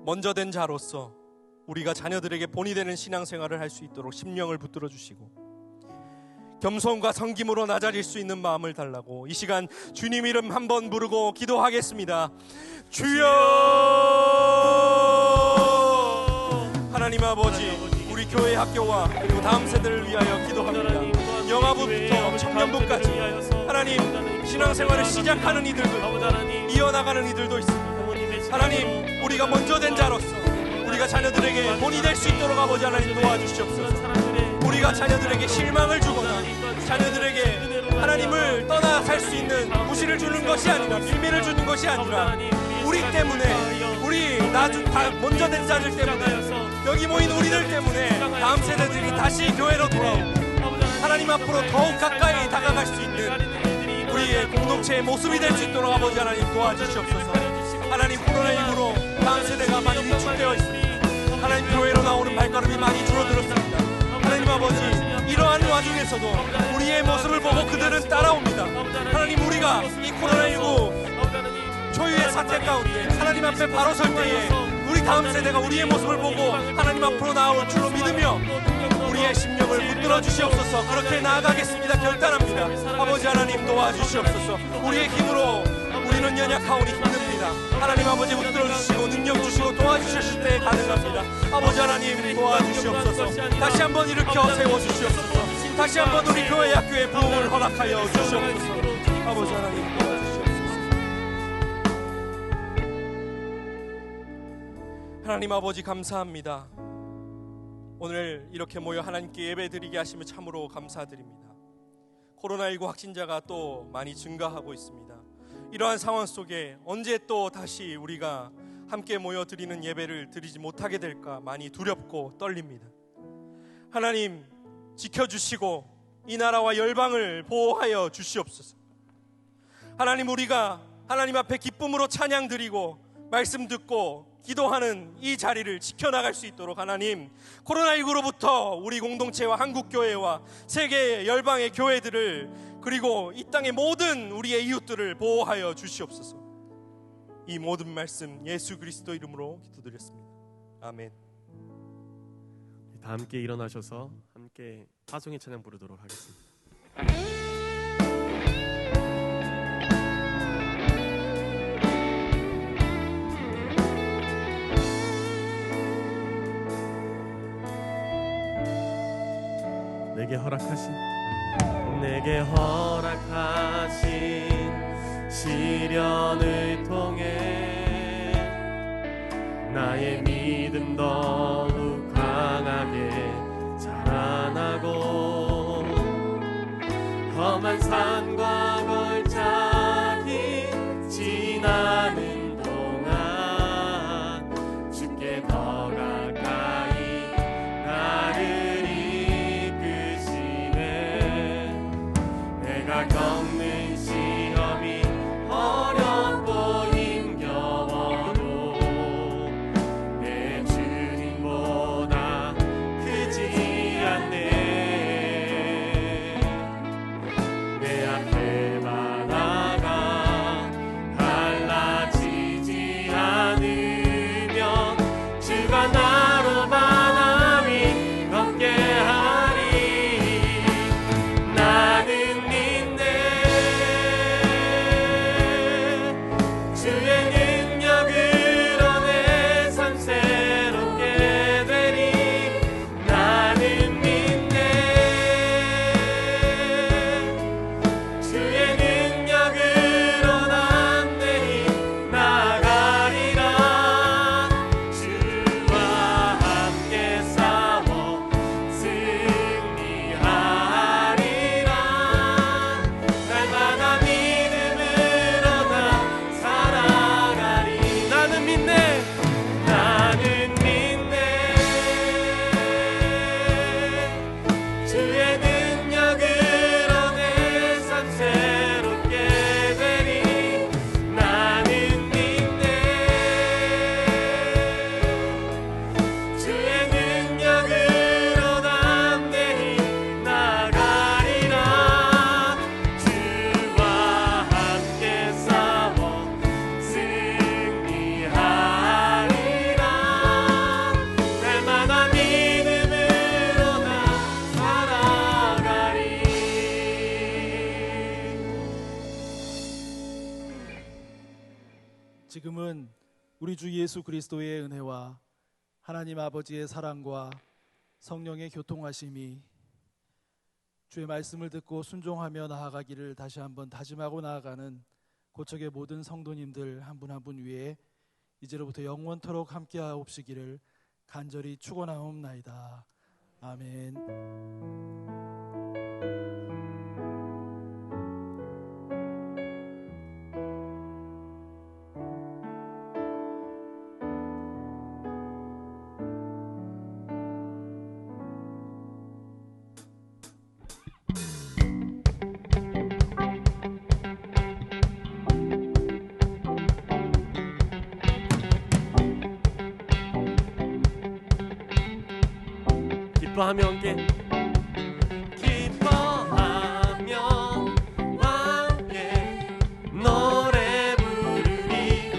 Speaker 2: 먼저 된 자로서 우리가 자녀들에게 본이 되는 신앙생활을 할 수 있도록 심령을 붙들어 주시고 겸손과 섬김으로 나자릴 수 있는 마음을 달라고 이 시간 주님 이름 한번 부르고 기도하겠습니다. 주여! 하나님 아버지, 우리 교회 학교와 그리고 다음 세대를 위하여 기도합니다. 영아부부터 청년부까지 하나님, 신앙생활을 시작하는 이들도 있고 이어나가는 이들도 있습니다. 하나님, 우리가 먼저 된 자로서 우리가 자녀들에게 본이 될 수 있도록 아버지 하나님 도와주시옵소서. 우리가 자녀들에게 실망을 주거나 자녀들에게 하나님을 떠나 살 수 있는 구실을 주는 것이 아니라, 빌미를 주는 것이 아니라 우리 때문에, 우리 먼저 된 자들 때문에, 여기 모인 우리들 때문에 다음 세대들이 다시 교회로 돌아오고 하나님 앞으로 더욱 가까이 다가갈 수 있는 우리의 공동체의 모습이 될 수 있도록 아버지 하나님 도와주시옵소서. 하나님, 코로나19로 다음 세대가 많이 위축되어 있습니다. 하나님, 교회로 나오는 발걸음이 많이 줄어들었습니다. 하나님 아버지, 이러한 와중에서도 우리의 모습을 보고 그들은 따라옵니다. 하나님, 우리가 이 코로나19 초유의 사태 가운데 하나님 앞에 바로 설 때에 우리 다음 세대가 우리의 모습을 보고 하나님 앞으로 나올 줄로 믿으며 우리의 심령을 붙들어 주시옵소서. 그렇게 나아가겠습니다 결단합니다. 아버지 하나님, 도와주시옵소서. 우리의 힘으로 우리는 연약하오니 힘듭니다. 하나님 아버지, 붙들어 주시고 능력 주시고 아버지 하나님 도와주시옵소서. 다시 한번 일으켜 세워주시옵소서. 다시 한번 우리 교회 학교의 부흥을 허락하여 주시옵소서. 아버지 하나님 도와주시옵소서. 하나님 아버지 감사합니다. 오늘 이렇게 모여 하나님께 예배드리게 하시며 참으로 감사드립니다. 코로나19 확진자가 또 많이 증가하고 있습니다. 이러한 상황 속에 언제 또 다시 우리가 함께 모여 드리는 예배를 드리지 못하게 될까 많이 두렵고 떨립니다. 하나님 지켜주시고 이 나라와 열방을 보호하여 주시옵소서. 하나님 우리가 하나님 앞에 기쁨으로 찬양 드리고 말씀 듣고 기도하는 이 자리를 지켜나갈 수 있도록 하나님 코로나19로부터 우리 공동체와 한국교회와 세계 열방의 교회들을 그리고 이 땅의 모든 우리의 이웃들을 보호하여 주시옵소서. 이 모든 말씀 예수 그리스도 이름으로 기도드렸습니다. 아멘.
Speaker 1: 다 함께 일어나셔서 함께 파송의 찬양 부르도록 하겠습니다. 내게 허락하신 시련을 통해 나의 믿음 더욱 강하게 자라나고 험한 산과 골짜기 지나는 동안 주께 더 가까이 나를 내가 겪는 시험이 어렵고 힘겨워도 내 주님보다 크지 않네. 내 앞에 바다가 갈라지지 않으면 주가 나로 바다 위 걷게 하리. 나는
Speaker 3: 지금은 우리 주 예수 그리스도의 은혜와 하나님 아버지의 사랑과 성령의 교통하심이 주의 말씀을 듣고 순종하며 나아가기를 다시 한번 다짐하고 나아가는 고척의 모든 성도님들 한 분 한 분 위에 이제로부터 영원토록 함께하옵시기를 간절히 축원하옵나이다. 아멘.
Speaker 1: 기뻐하며 함께 노래 부르리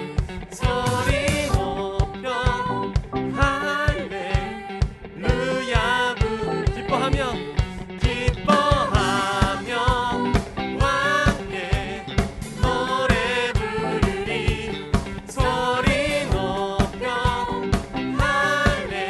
Speaker 1: 소리 높여 할렐루야 부르리 기뻐하며 함께 노래 부르리 소리 높여 할렐루야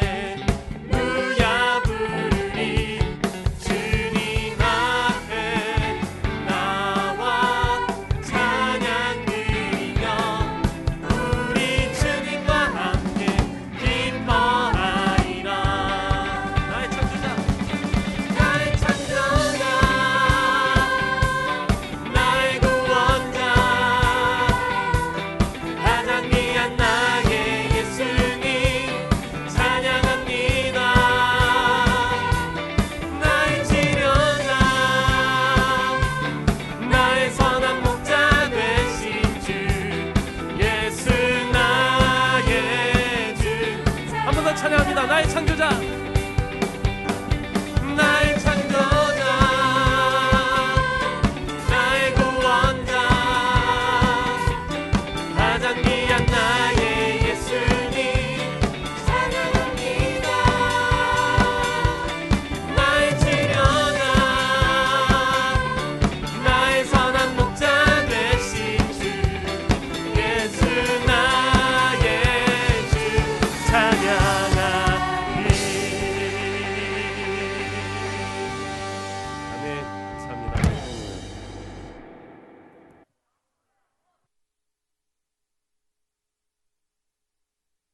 Speaker 3: 나의 창조자